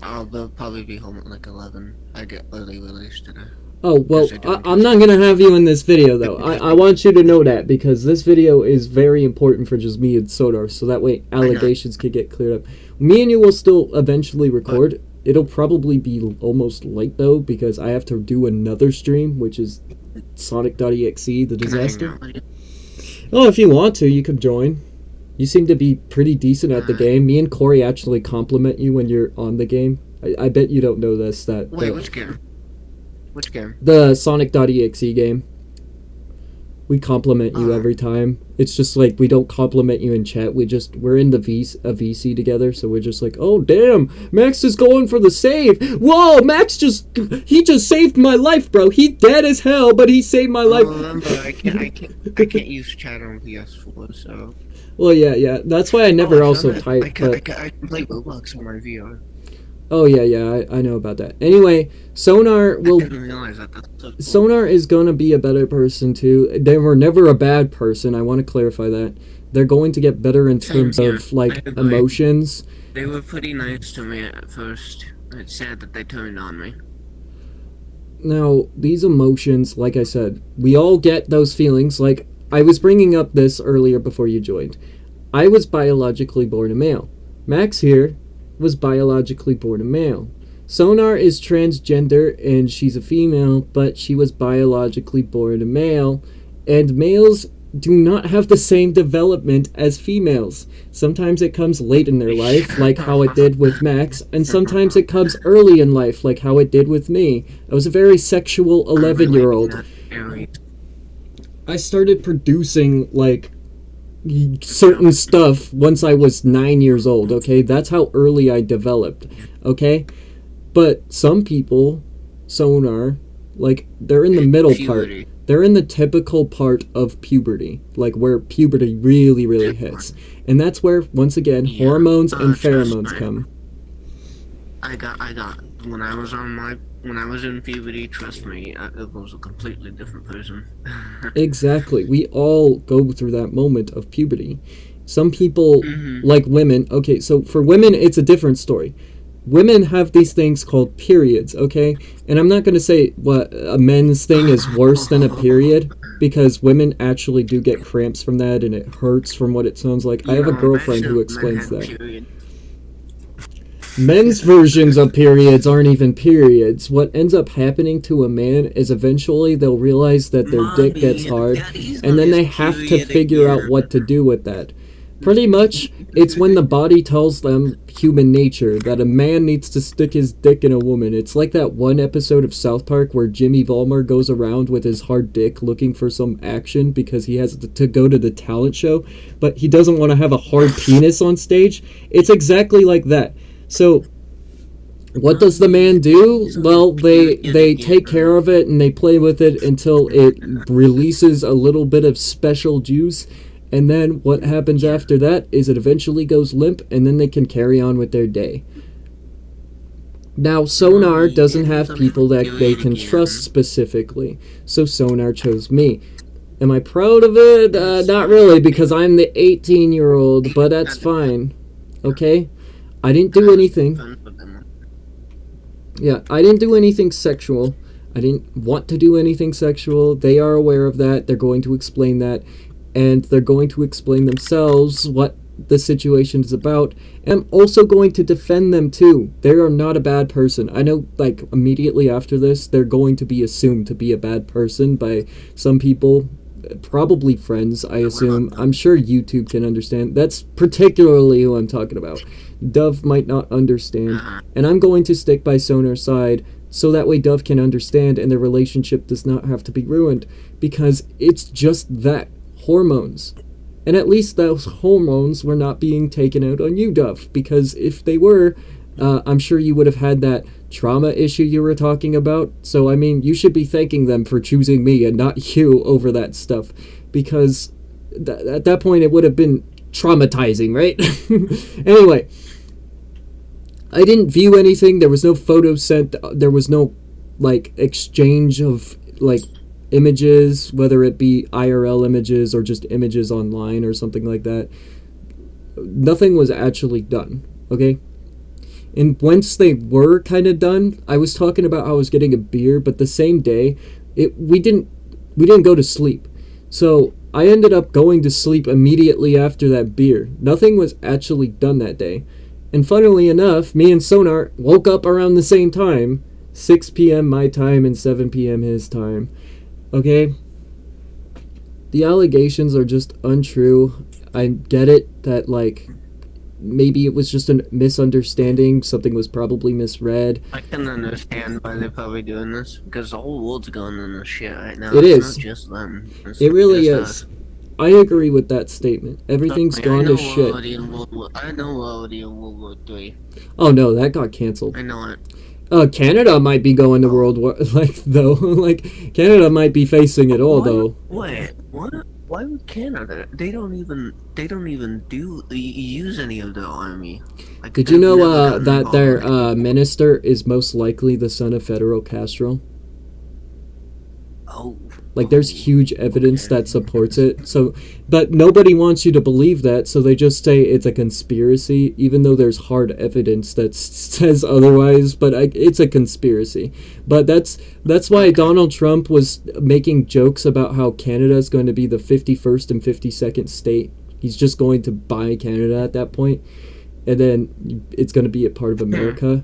they'll probably be home at like 11. I get early release today. Oh, well, I'm not going to have you in this video, though. I want you to know that, because this video is very important for just me and Sonar, so that way allegations can get cleared up. Me and you will still eventually record. It'll probably be almost late, though, because I have to do another stream, which is Sonic.exe, the disaster. Oh, if you want to, you can join. You seem to be pretty decent at the game. Me and Corey actually compliment you when you're on the game. I bet you don't know this. Wait, which game? Which game? The Sonic.exe game. We compliment you every time. It's just like we don't compliment you in chat. We're in the VC together, so we're just like, oh damn, Max is going for the save. Whoa, Max just saved my life, bro. He dead as hell, but he saved my life. Remember, I can't use chat on PS4, so. Well, yeah. That's why I never type. I can play Roblox on my VR. Oh yeah, I know about that. Anyway, Sonar will. I didn't realize that. That's so cool. Sonar is gonna be a better person too. They were never a bad person. I want to clarify that. They're going to get better in terms of like emotions. They were pretty nice to me at first. It's sad that they turned on me. Now, these emotions, like I said, we all get those feelings. Like, I was bringing up this earlier before you joined. I was biologically born a male. Max here was biologically born a male. Sonar is transgender and she's a female, but she was biologically born a male. And males do not have the same development as females. Sometimes it comes late in their life, like how it did with Max, and sometimes it comes early in life, like how it did with me. I was a very sexual 11-year-old. I started producing, like, certain stuff once I was 9 years old, okay? That's how early I developed, okay? But some people, Sonar, like, they're in the middle part. They're in the typical part of puberty, like where puberty really, really hits. And that's where, once again, hormones and pheromones come. I got, when I was in puberty, trust me, it was a completely different person. Exactly. We all go through that moment of puberty. Some people, like women, okay, so for women, it's a different story. Women have these things called periods, okay? And I'm not going to say what a men's thing is worse than a period, because women actually do get cramps from that, and it hurts from what it sounds like. I have a girlfriend who explains that. Men's versions of periods aren't even periods. What ends up happening to a man is eventually they'll realize that their dick gets hard, and then they have to figure out what to do with that. Pretty much, it's when the body tells them human nature that a man needs to stick his dick in a woman. It's like that one episode of South Park where Jimmy Vollmer goes around with his hard dick looking for some action because he has to go to the talent show, but he doesn't want to have a hard penis on stage. It's exactly like that. So, what does the man do? Well, they take care of it and they play with it until it releases a little bit of special juice. And then what happens after that is it eventually goes limp, and then they can carry on with their day. Now, Sonar doesn't have people that they can trust specifically, so Sonar chose me. Am I proud of it? Not really, because I'm the 18-year-old, but that's fine. Okay? I didn't do anything. Yeah, I didn't do anything sexual. I didn't want to do anything sexual. They are aware of that. They're going to explain that. And they're going to explain themselves what the situation is about. And I'm also going to defend them too. They are not a bad person. I know, like, immediately after this, they're going to be assumed to be a bad person by some people. Probably friends, I assume. I'm sure YouTube can understand. That's particularly who I'm talking about. Dove might not understand. And I'm going to stick by Sonar's side so that way Dove can understand and their relationship does not have to be ruined. Because it's just that. Hormones. And at least those hormones were not being taken out on you, Dove, because if they were, I'm sure you would have had that trauma issue you were talking about. So, I mean, you should be thanking them for choosing me and not you over that stuff, because at that point it would have been traumatizing, right? Anyway, I didn't view anything. There was no photos sent. There was no, like, exchange of, like, images, whether it be IRL images or just images online or something like that. Nothing was actually done, okay? And once they were kind of done, I was talking about how I was getting a beer, but the same day, we didn't go to sleep. So I ended up going to sleep immediately after that beer. Nothing was actually done that day. And funnily enough, me and Sonar woke up around the same time, 6 p.m. my time and 7 p.m. his time. Okay? The allegations are just untrue. I get it that, like, maybe it was just a misunderstanding. Something was probably misread. I can understand why they're probably doing this, because the whole world's going in this shit right now. It's not just them. It really is. I agree with that statement. Everything's gone to shit. I know we're already in World War III. Oh no, that got canceled. I know it. Canada might be going to World War, like, Canada might be facing it all, though. Wait, what? Why would Canada? They don't even use any of their army. Like, did you know that their minister is most likely the son of Fidel Castro? Oh. Like, there's huge evidence that supports it. So, but nobody wants you to believe that, so they just say it's a conspiracy, even though there's hard evidence that says otherwise. But it's a conspiracy. But that's why Donald Trump was making jokes about how Canada is going to be the 51st and 52nd state. He's just going to buy Canada at that point, and then it's going to be a part of America.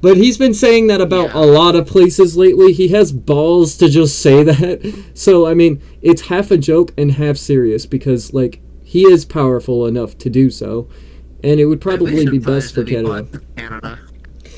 But he's been saying that about a lot of places lately. He has balls to just say that. So, I mean, it's half a joke and half serious because, like, he is powerful enough to do so. And it would probably be best for Canada. And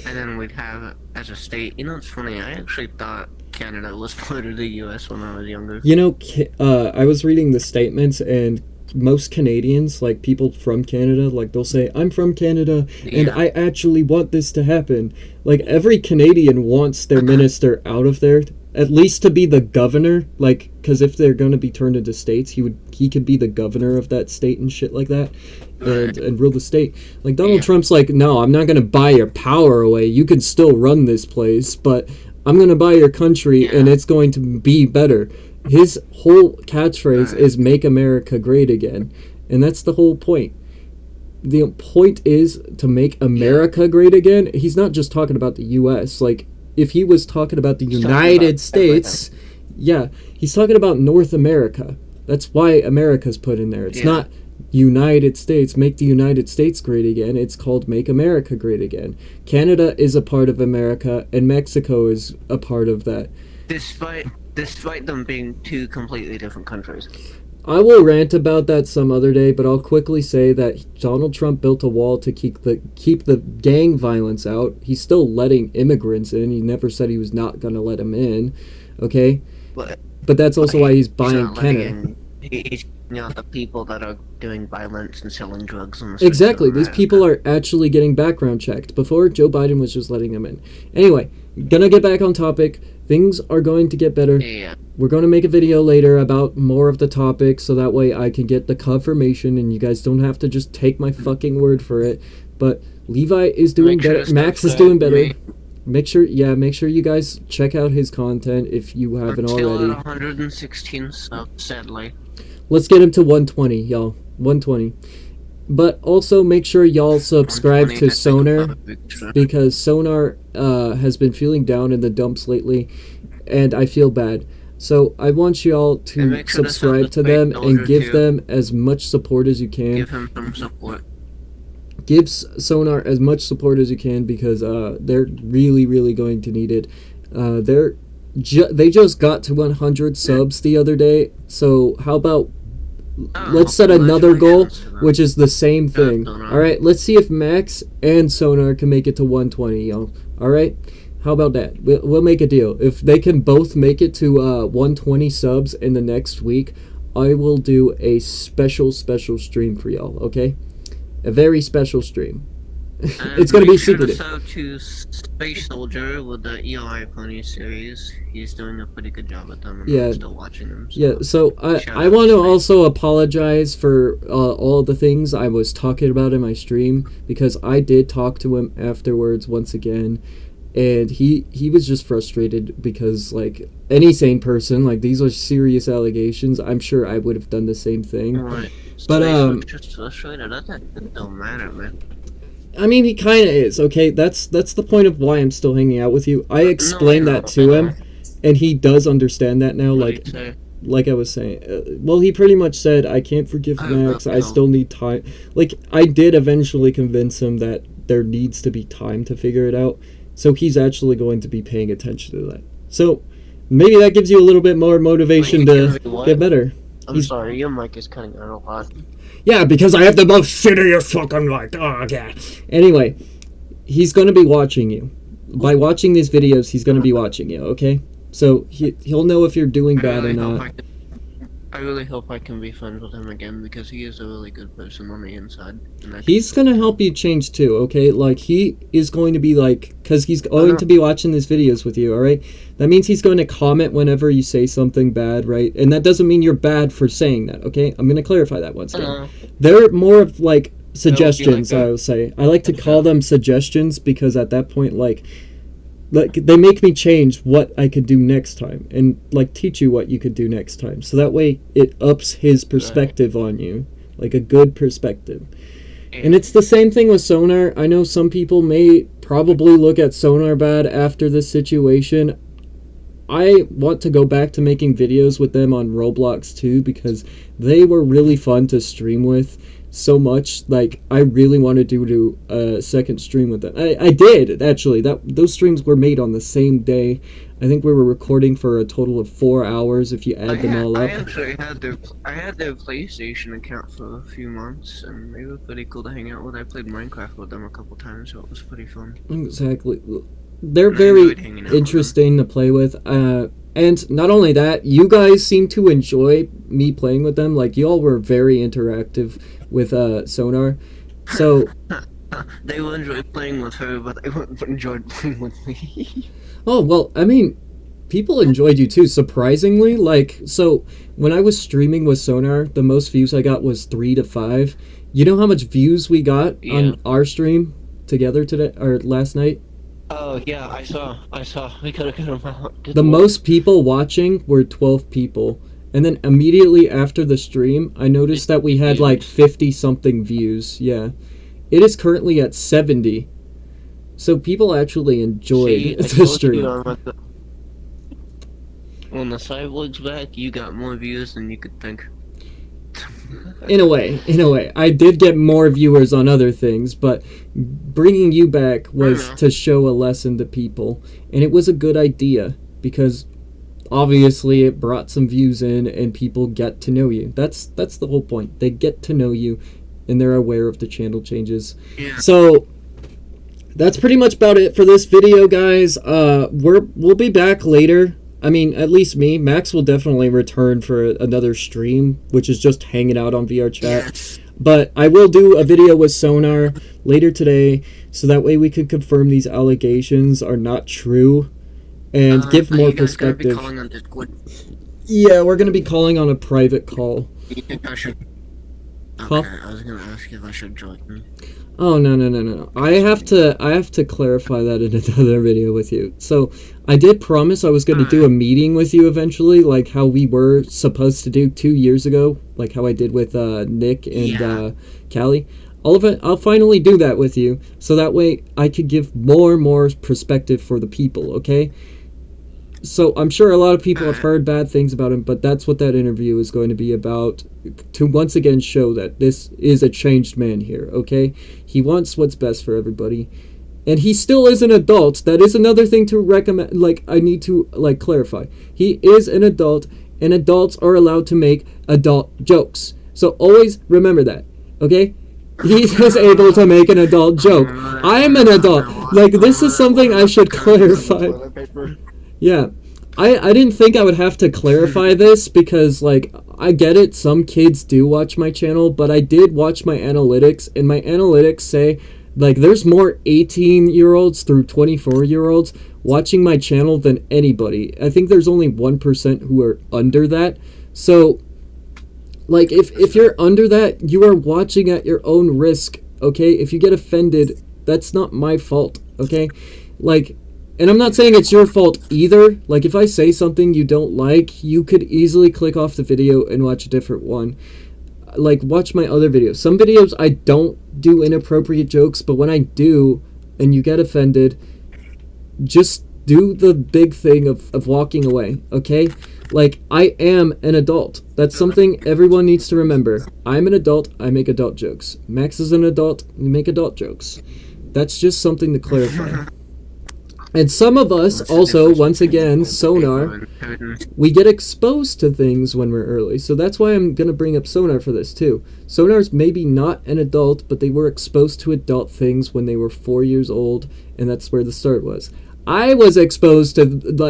then we'd have it as a state. You know, it's funny. I actually thought Canada was part of the U.S. when I was younger. You know, I was reading the statements, and most Canadians, like people from Canada, like they'll say, I'm from Canada and I actually want this to happen. Like every Canadian wants their minister out of there, at least to be the governor, like, because if they're going to be turned into states, he could be the governor of that state and shit like that, and rule the state. Like Donald Trump's like, no, I'm not going to buy your power away. You can still run this place, but I'm going to buy your country and it's going to be better. His whole catchphrase is "Make America Great Again," and that's the whole point. The point is to make America great again. He's not just talking about the U.S. Like, if he was talking about the United States, he's talking about North America. That's why America's put in there. It's not United States, make the United States great again. It's called Make America Great Again. Canada is a part of America, and Mexico is a part of that. Despite them being two completely different countries. I will rant about that some other day, but I'll quickly say that Donald Trump built a wall to keep the gang violence out. He's still letting immigrants in. He never said he was not going to let them in. Okay? But that's also why he's buying not letting Kenner. in- He's the people that are doing violence and selling drugs on the streets. Exactly. These people are actually getting background checked. Before, Joe Biden was just letting them in. Anyway, gonna get back on topic. Things are going to get better. Yeah. We're going to make a video later about more of the topics so that way I can get the confirmation and you guys don't have to just take my fucking word for it. But Levi is doing Make sure better. to Max is subscribe doing to better. me. Make sure you guys check out his content if you haven't We're still already. at 116 subs, sadly. Let's get him to 120, y'all. 120. But also make sure y'all subscribe 120, to I think Sonar about it. because Sonar has been feeling down in the dumps lately and I feel bad. So I want y'all And to make sure to subscribe to them and Soldier give too. them as much support as you can. Give him some support. Give Sonar as much support as you can because they're really, really going to need it. They just got to 100 subs the other day. So how about let's set another goal, congratulations to them. which is the same thing. Sonar. All right, let's see if Max and Sonar can make it to 120, y'all. All right, how about that? We'll make a deal. If they can both make it to 120 subs in the next week, I will do a special stream for y'all. Okay, a very special stream. It's gonna be Make sure to secretive. sub to Space Soldier with the EI Pony series. He's doing a pretty good job at them, and Yeah. I'm still watching them. So. Yeah, so Shout I out want to to Space. also apologize for all the things I was talking about in my stream because I did talk to him afterwards once again, and he was just frustrated because like any sane person, like these are serious allegations. I'm sure I would have done the same thing. Right. But, Just frustrated. That don't matter, man. I mean, he kind of is. Okay, that's the point of why I'm still hanging out with you. I explained No, that to him, and he does understand that now. What Like do you say? like I was saying, well, he pretty much said, I can't forgive Max, I still need time. Like, I did eventually convince him that there needs to be time to figure it out, so he's actually going to be paying attention to that. So, maybe that gives you a little bit more motivation to get better. I'm sorry, your mic is cutting out a lot. Yeah, because I have the most shittiest fucking mic. Oh, God. Anyway, he's going to be watching you. By watching these videos, he's going to be watching you, okay? So he'll know if you're doing bad or not. I really hope I can be friends with him again because he is a really good person on the inside. And He's gonna help you change too, okay? Like, he is going to be like, because he's going to be watching these videos with you, alright? That means he's going to comment whenever you say something bad, right? And that doesn't mean you're bad for saying that, okay? I'm gonna clarify that once again. They're more of like suggestions, I would say. I like to call them suggestions because at that point, like they make me change what I could do next time and like teach you what you could do next time. So that way it ups his perspective on you, like a good perspective. And it's the same thing with Sonar. I know some people may probably look at Sonar bad after this situation. I want to go back to making videos with them on Roblox too because they were really fun to stream with so much. Like, I really wanted to do a second stream with them. I did, actually. Those streams were made on the same day. I think we were recording for a total of 4 hours if you add them all up. I actually had their PlayStation account for a few months, and they were pretty cool to hang out with. I played Minecraft with them a couple times, so it was pretty fun. Exactly. They're And I very enjoyed hanging out with interesting to play with. And not only that, you guys seem to enjoy me playing with them. Like, y'all were very interactive with Sonar. So They will enjoy playing with her, but they wouldn't enjoy playing with me. oh, well, I mean, people enjoyed you too, surprisingly. Like, so when I was streaming with Sonar, the most views I got was 3 to 5. You know how much views we got on our stream together today or last night? Oh yeah, I saw. We gotta get them out. The most people watching were 12 people. And then immediately after the stream, I noticed that we had like 50 something views. Yeah. It is currently at 70. So people actually enjoyed the stream. When the cyborg's back, you got more views than you could think. In a way. I did get more viewers on other things, but bringing you back was to show a lesson to people. And it was a good idea because obviously it brought some views in and people get to know you. That's the whole point. They get to know you and they're aware of the channel changes. Yeah. So that's pretty much about it for this video, guys. We'll be back later. I mean, at least me. Max will definitely return for another stream, which is just hanging out on VRChat. Yes. But I will do a video with Sonar later today, so that way we can confirm these allegations are not true and give more perspective. Be calling on Discord? Yeah, we're gonna be calling on a private call. You think I should? Huh? Okay, I was gonna ask if I should join. Oh no. I have to clarify that in another video with you. So I did promise I was going to do a meeting with you eventually, like how we were supposed to do 2 years ago, like how I did with Nick and Callie. All of it, I'll finally do that with you, so that way I could give more perspective for the people, okay? So I'm sure a lot of people have heard bad things about him, but that's what that interview is going to be about, to once again show that this is a changed man here, okay? He wants what's best for everybody, and he still is an adult. That is another thing to recommend, like, I need to, like, clarify. He is an adult, and adults are allowed to make adult jokes. So always remember that, okay? He is able to make an adult joke. I am an adult. Like, this is something I should clarify. Yeah, I didn't think I would have to clarify this because, like, I get it, some kids do watch my channel, but I did watch my analytics, and my analytics say, like, there's more 18-year-olds through 24-year-olds watching my channel than anybody. I think there's only 1% who are under that. So, like, if you're under that, you are watching at your own risk, okay? If you get offended, that's not my fault, okay? Like, and I'm not saying it's your fault either. Like, if I say something you don't like, you could easily click off the video and watch a different one. Like, watch my other videos. Some videos I don't do inappropriate jokes, but when I do, and you get offended, just do the big thing of walking away, okay? Like, I am an adult. That's something everyone needs to remember. I'm an adult, I make adult jokes. Max is an adult, we make adult jokes. That's just something to clarify. And some of us also, once again, Sonar, we get exposed to things when we're early. So that's why I'm going to bring up Sonar for this too. Sonar's maybe not an adult, but they were exposed to adult things when they were 4 years old, and that's where the start was. I was exposed to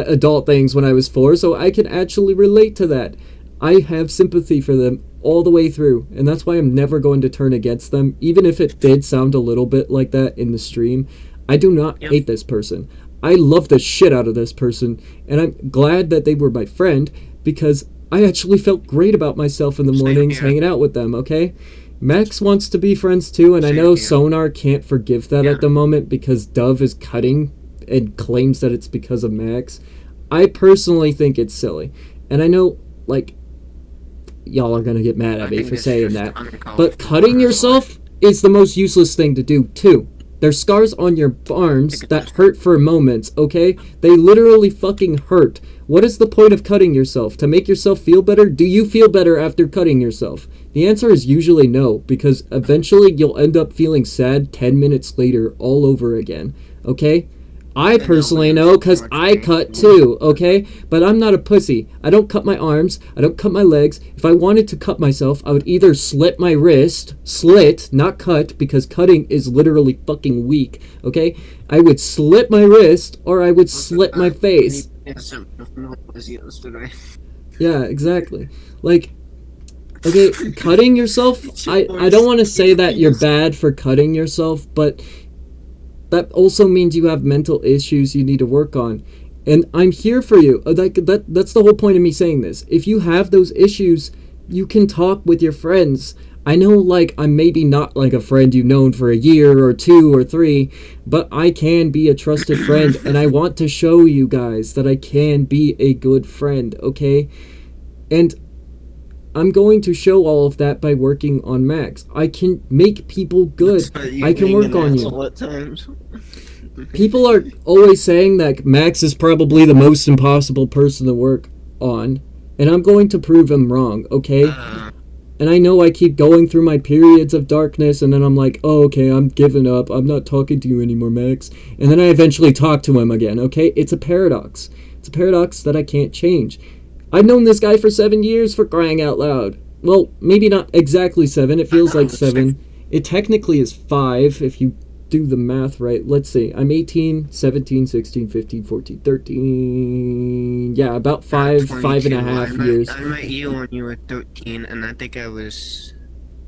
adult things when I was 4, so I can actually relate to that. I have sympathy for them all the way through, and that's why I'm never going to turn against them, even if it did sound a little bit like that in the stream. I do not hate this person. I love the shit out of this person, and I'm glad that they were my friend, because I actually felt great about myself in the mornings hanging out with them, okay? Max wants to be friends too, and I know Sonar can't forgive that at the moment because Dove is cutting and claims that it's because of Max. I personally think it's silly, and I know, like, y'all are gonna get mad at me for saying that, but cutting yourself is the most useless thing to do too. There's scars on your arms that hurt for moments, okay? They literally fucking hurt. What is the point of cutting yourself? To make yourself feel better? Do you feel better after cutting yourself? The answer is usually no, because eventually you'll end up feeling sad 10 minutes later all over again, okay? I personally know because I cut too, okay? But I'm not a pussy. I don't cut my arms. I don't cut my legs. If I wanted to cut myself, I would either slit my wrist, not cut, because cutting is literally fucking weak, okay? I would slit my wrist, or I would slit my face. Yeah, exactly. Like, okay, cutting yourself, I don't want to say that you're bad for cutting yourself, but that also means you have mental issues you need to work on. And I'm here for you. That's the whole point of me saying this. If you have those issues, you can talk with your friends. I know, like, I'm maybe not like a friend you've known for a year or 2 or 3, but I can be a trusted friend, and I want to show you guys that I can be a good friend, okay? And I'm going to show all of that by working on Max. I can make people good. I can work on you. People are always saying that Max is probably the most impossible person to work on, and I'm going to prove him wrong, okay? And I know I keep going through my periods of darkness, and then I'm like, oh, okay, I'm giving up. I'm not talking to you anymore, Max. And then I eventually talk to him again, okay? It's a paradox. It's a paradox that I can't change. I've known this guy for 7 years, for crying out loud. Well, maybe not exactly 7. It feels like 7. It technically is 5 if you do the math right. Let's see. I'm 18, 17, 16, 15, 14, 13. Yeah, about 5.5 years. I met you when you were 13, and I think I was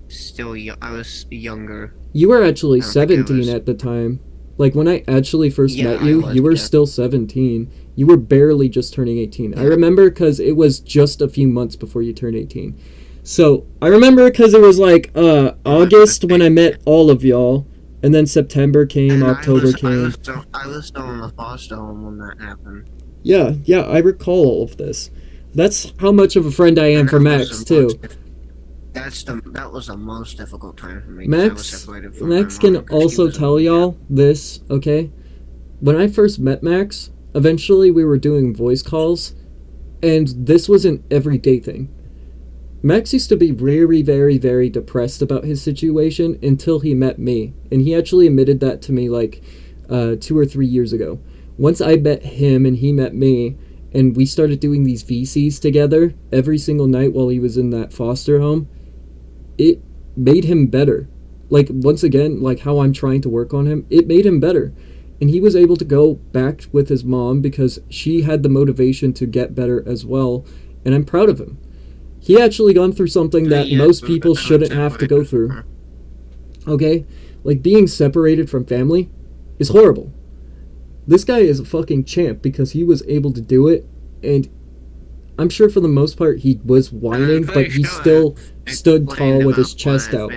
still I was younger. You were actually 17 at the time. Like, when I actually first met you, you were still 17. You were barely just turning 18. I remember because it was just a few months before you turned 18. So, I remember because it was like August when I met all of y'all. And then September came, October came. I was still in the foster home when that happened. Yeah, I recall all of this. That's how much of a friend I am for Max, too. That was the most difficult time for me. Max can also tell y'all this, okay? When I first met Max, eventually we were doing voice calls, and this was an everyday thing. Max used to be very, very, very depressed about his situation until he met me. And he actually admitted that to me like 2 or 3 years ago. Once I met him and he met me, and we started doing these VCs together every single night while he was in that foster home, it made him better. Like, once again, like how I'm trying to work on him, it made him better. And he was able to go back with his mom because she had the motivation to get better as well. And I'm proud of him. He actually gone through something that most people shouldn't have to go through. Okay? Like, being separated from family is horrible. This guy is a fucking champ because he was able to do it, and I'm sure for the most part he was whining, but he still stood tall with his chest out.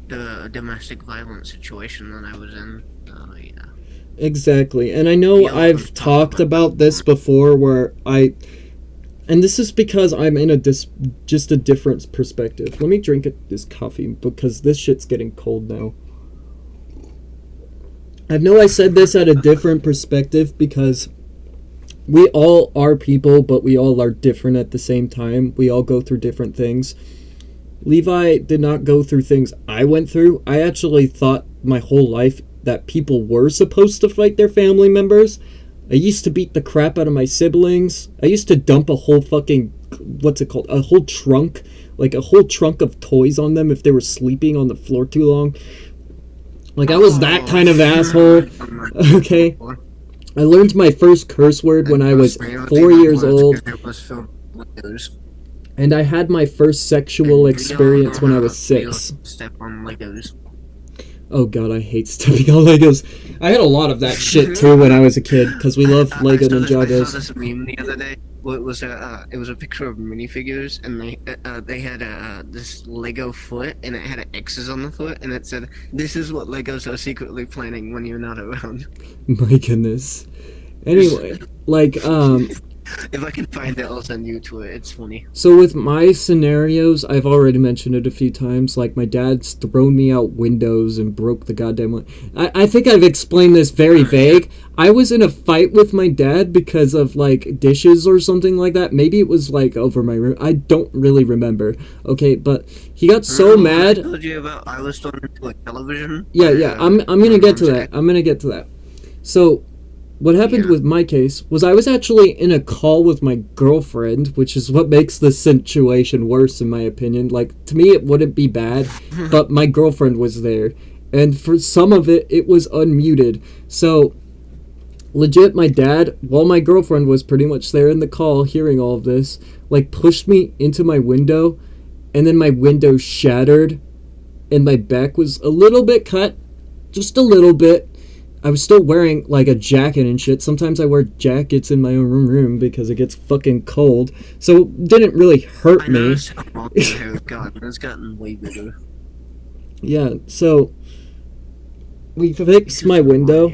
The domestic violence situation that I was in, yeah. Exactly, and I know I've talked about this before where and this is because I'm in just a different perspective. Let me drink this coffee because this shit's getting cold now. I know I said this at a different perspective because we all are people, but we all are different at the same time. We all go through different things. Levi did not go through things I went through. I actually thought my whole life that people were supposed to fight their family members. I used to beat the crap out of my siblings. I used to dump a whole fucking, a whole trunk, like a whole trunk of toys on them if they were sleeping on the floor too long. Like, I was that kind of asshole. Okay? I learned my first curse word when I was 4 years old. And I had my first sexual experience when I was 6. Step on Legos. Oh god, I hate stepping on Legos. I had a lot of that shit too when I was a kid, because we love Lego Ninjago's. I saw this meme the other day. It was a picture of minifigures, and they had this Lego foot, and it had X's on the foot, and it said, "This is what Legos are secretly planning when you're not around." My goodness. Anyway, like, if I can find it, I'll send you to it. It's funny. So with my scenarios, I've already mentioned it a few times. Like, my dad's thrown me out windows and broke the goddamn one. I think I've explained this very vague. I was in a fight with my dad because of, like, dishes or something like that. Maybe it was, like, over my room. I don't really remember. Okay, but he got so mad. I told you about I was thrown into a television. Yeah. I'm gonna get to that. So, what happened with my case was I was actually in a call with my girlfriend, which is what makes the situation worse, in my opinion. Like, to me, it wouldn't be bad, but my girlfriend was there. And for some of it, it was unmuted. So, legit, my dad, while my girlfriend was pretty much there in the call, hearing all of this, like, pushed me into my window, and then my window shattered, and my back was a little bit cut. Just a little bit. I was still wearing, like, a jacket and shit. Sometimes I wear jackets in my own room because it gets fucking cold. So it didn't really hurt me. It's gotten way bigger. Yeah, so we fixed my window.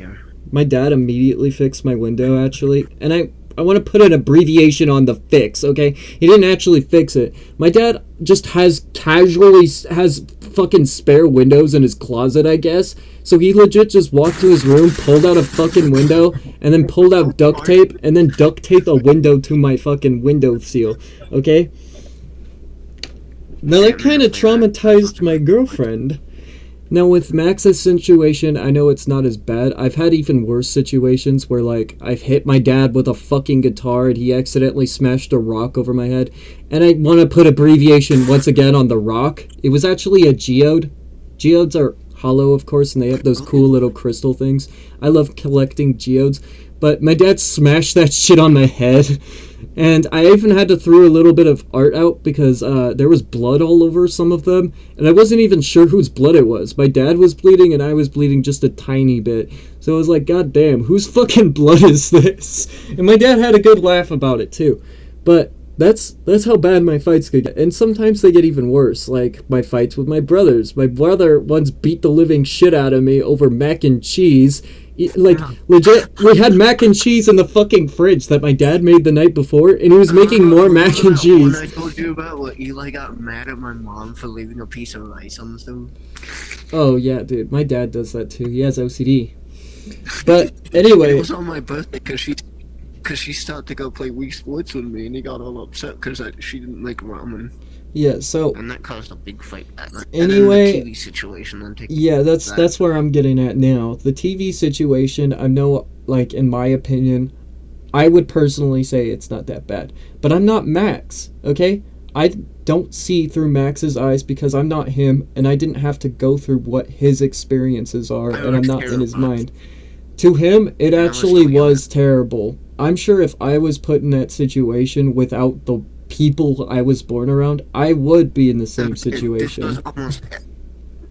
My dad immediately fixed my window, actually. And I want to put an abbreviation on the fix, okay? He didn't actually fix it. My dad just has fucking spare windows in his closet, I guess. So he legit just walked to his room, pulled out a fucking window, and then pulled out duct tape, and then duct taped a window to my fucking window seal, okay? Now that kind of traumatized my girlfriend. Now, with Max's situation, I know it's not as bad. I've had even worse situations where, like, I've hit my dad with a fucking guitar and he accidentally smashed a rock over my head. And I want to put abbreviation once again on the rock. It was actually a geode. Geodes are hollow, of course, and they have those cool little crystal things. I love collecting geodes. But my dad smashed that shit on my head. And I even had to throw a little bit of art out because there was blood all over some of them. And I wasn't even sure whose blood it was. My dad was bleeding and I was bleeding just a tiny bit. So I was like, God damn, whose fucking blood is this? And my dad had a good laugh about it too. But that's how bad my fights could get. And sometimes they get even worse. Like my fights with my brothers. My brother once beat the living shit out of me over mac and cheese. Like, legit, we had mac and cheese in the fucking fridge that my dad made the night before, and he was making more mac and cheese. When I told you about what Eli got mad at my mom for leaving a piece of rice on the stove. Oh, yeah, dude, my dad does that too. He has OCD. But, anyway. It was on my birthday because she started to go play Wii Sports with me, and he got all upset because she didn't make ramen. Yeah, so... And that caused a big fight that night. Anyway... And then the TV situation then yeah, that's where I'm getting at now. The TV situation, I know, like, in my opinion, I would personally say it's not that bad. But I'm not Max, okay? I don't see through Max's eyes because I'm not him, and I didn't have to go through what his experiences are, and I'm not in his mind. To him, it actually was terrible. I'm sure if I was put in that situation without the people I was born around, I would be in the same situation. This was almost,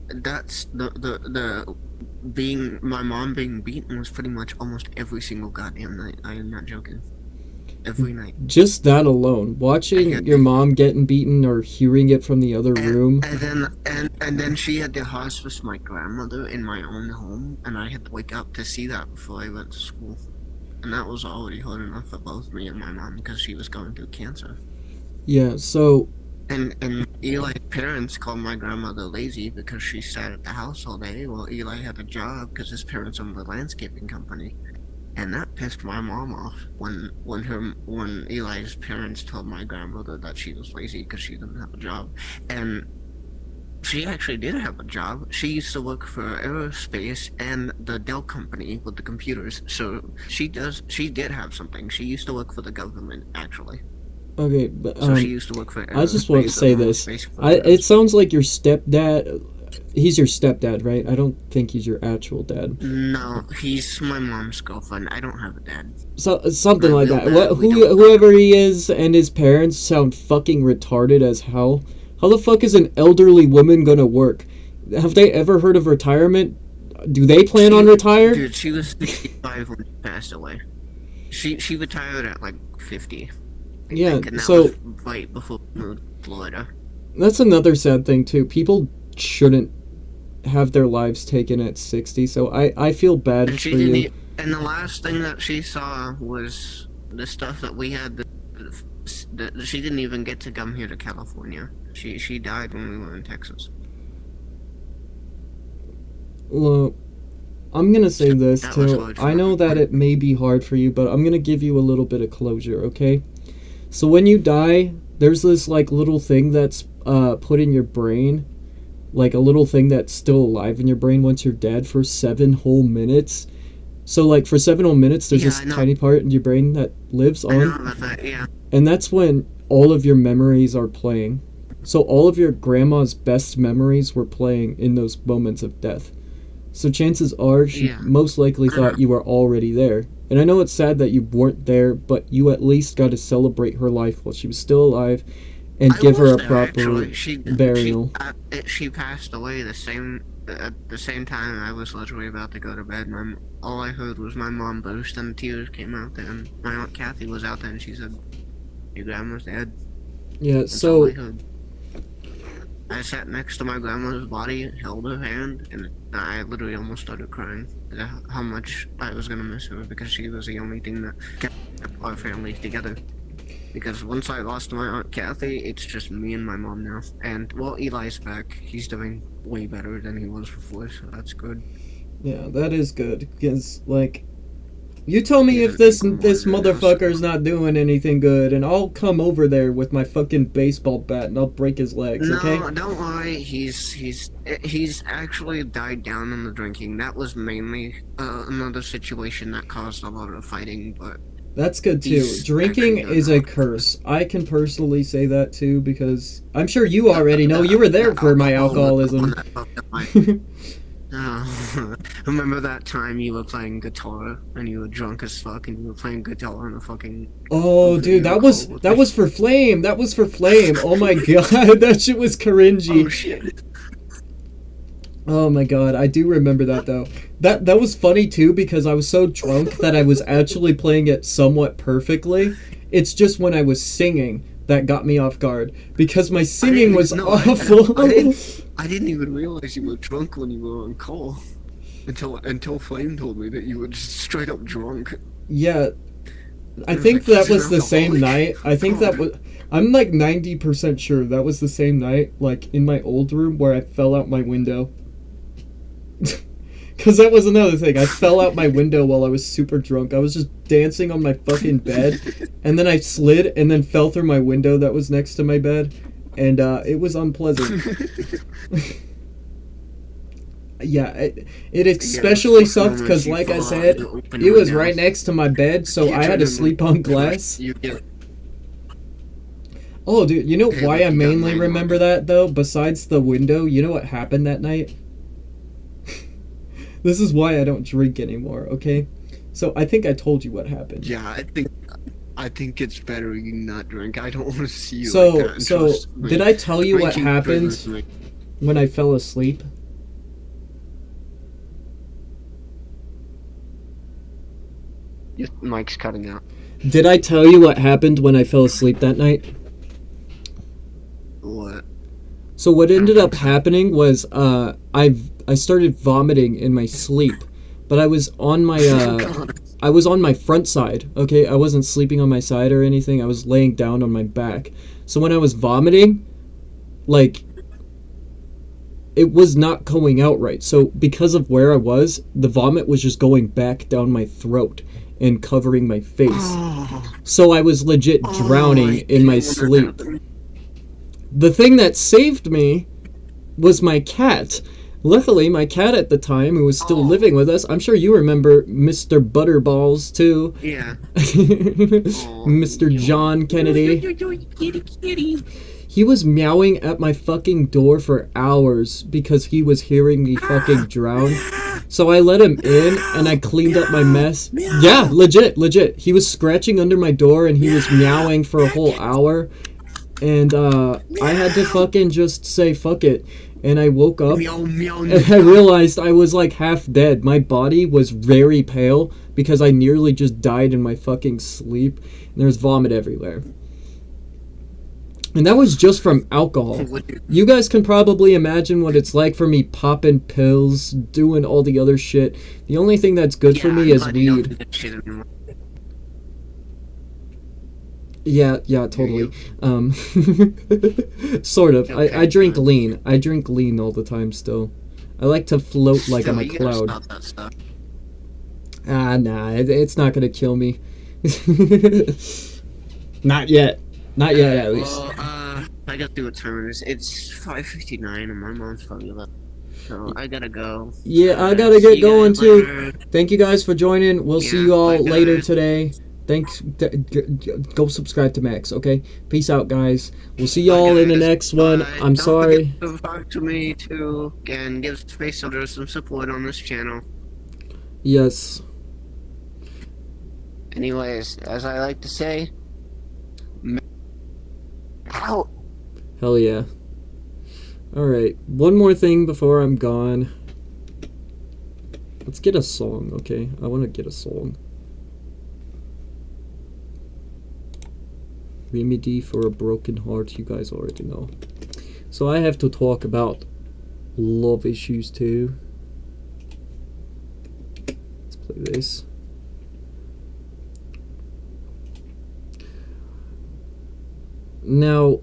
that's the being my mom being beaten was pretty much almost every single goddamn night. I am not joking. Every night. Just that alone, watching your mom getting beaten or hearing it from the other room. And then she had to hospice my grandmother in my own home, and I had to wake up to see that before I went to school. And that was already hard enough for both me and my mom because she was going through cancer. Yeah, so... And Eli's parents called my grandmother lazy because she sat at the house all day while Eli had a job because his parents owned a landscaping company. And that pissed my mom off when Eli's parents told my grandmother that she was lazy because she didn't have a job. And she actually did have a job. She used to work for aerospace and the Dell company with the computers. So she did have something. She used to work for the government, actually. Okay, but so she used to work for I just want to say this. It sounds like your stepdad. He's your stepdad, right? I don't think he's your actual dad. No, he's my mom's girlfriend. I don't have a dad. So something like that. Whoever he is and his parents sound fucking retarded as hell. How the fuck is an elderly woman gonna work? Have they ever heard of retirement? Do they plan on retiring? Dude, she was 65 when she passed away. She retired at like 50. Yeah, and that so was right before we moved to Florida. That's another sad thing too. People shouldn't have their lives taken at 60, so I feel bad for you. And the last thing that she saw was the stuff that we had. She didn't even get to come here to California. She died when we were in Texas. Look, I'm gonna say this too. I know that it may be hard for you, but I'm gonna give you a little bit of closure, okay? So when you die, there's this like little thing that's put in your brain, like a little thing that's still alive in your brain once you're dead for 7 whole minutes. So like for 7 whole minutes, there's this tiny part in your brain that lives on. I know about that, yeah. And that's when all of your memories are playing. So all of your grandma's best memories were playing in those moments of death. So chances are she most likely thought you were already there. And I know it's sad that you weren't there, but you at least got to celebrate her life while she was still alive and give her a proper burial. She passed away at the same time I was literally about to go to bed. All I heard was my mom burst and tears came out there, and my Aunt Kathy was out there and she said, "Your grandma's dead." Yeah, That's all I heard. I sat next to my grandmother's body, held her hand, and I literally almost started crying at how much I was gonna miss her because she was the only thing that kept our family together. Because once I lost my Aunt Kathy, it's just me and my mom now. And, well, Eli's back. He's doing way better than he was before, so that's good. Yeah, that is good. Because, like, You tell me He if doesn't this even this want to know, motherfucker's so- not doing anything good, and I'll come over there with my fucking baseball bat and I'll break his legs. Okay? No, don't worry. He's actually died down on the drinking. That was mainly another situation that caused a lot of fighting, but That's good too. he's Drinking actually is done a now. curse. I can personally say that too because I'm sure you already know. You were there for my alcohol was the one alcoholism. that fucked up my. Remember that time you were playing guitar and you were drunk as fuck and you were playing guitar on a fucking Oh, dude, video call with that me? was for Flame. That was for Flame. Oh my god, that shit was cringy. Oh shit! Oh my god, I do remember that though. That was funny too because I was so drunk that I was actually playing it somewhat perfectly. It's just when I was singing that got me off guard because my singing was awful. I didn't even realize you were drunk when you were on call until Flame told me that you were just straight up drunk. Yeah, I It was think like, that he's an was the same night. alcoholic. I think that was. I'm like 90% sure that was the same night, like in my old room where I fell out my window. Because that was another thing. I fell out my window while I was super drunk. I was just dancing on my fucking bed, and then I slid and then fell through my window that was next to my bed, and it was unpleasant. Yeah, it especially sucked because, like I said, it was right next to my bed, so I had to sleep on glass. You get Oh, dude, you know Hey, why look, I you got mainly mine remember on. that, though? Besides the window, you know what happened that night? This is why I don't drink anymore, okay? So I think I told you what happened. Yeah, I think it's better you not drink. I don't want to see you So, like that. And so trust me, did I tell you what drinking happened triggers me. when I fell asleep? Your mic's cutting out. Did I tell you what happened when I fell asleep that night? What? So what ended up happening was I started vomiting in my sleep, but I was on my I was on my front side. Okay, I wasn't sleeping on my side or anything. I was laying down on my back. So when I was vomiting, like it was not going out right. So because of where I was, the vomit was just going back down my throat and covering my face. Oh, So I was legit drowning in my sleep. The thing that saved me was my cat. Luckily, my cat at the time, who was still Oh. living with us, I'm sure you remember Mr. Butterballs too. Yeah. Mr. John Kennedy. Kitty. He was meowing at my fucking door for hours because he was hearing me fucking drown. So I let him in and I cleaned up my mess. Yeah, legit. He was scratching under my door and he was meowing for a whole hour. And I had to fucking just say fuck it. And I woke up Meow, meow, and I realized I was like half dead. My body was very pale because I nearly just died in my fucking sleep. And there was vomit everywhere. And that was just from alcohol. You guys can probably imagine what it's like for me popping pills, doing all the other shit. The only thing that's good for me is weed. Yeah, totally. Sort of. Okay, I drink fine. lean. I drink lean all the time still. I like to float like I'm a You gotta cloud. stop that stuff. Ah, nah, it's not gonna kill me. Not yet. Not yet, at least. Well, I gotta do what time it is. It's 5:59 and my mom's probably left. So I gotta go. Yeah, I gotta See get you going guys too. later. Thank you guys for joining. We'll see Yeah, you all bye, later guys. today. Thanks. Go subscribe to Max, okay? Peace out, guys. We'll see Bye, y'all in the guys. next one. Bye. I'm Don't sorry. forget to subscribe to me too, and give Space Elder some support on this channel. Yes. Anyways, as I like to say, out. Hell yeah. Alright, one more thing before I'm gone. Let's get a song, okay? I want to get a song. Remedy for a Broken Heart, you guys already know. So I have to talk about love issues too. Let's play this. Now,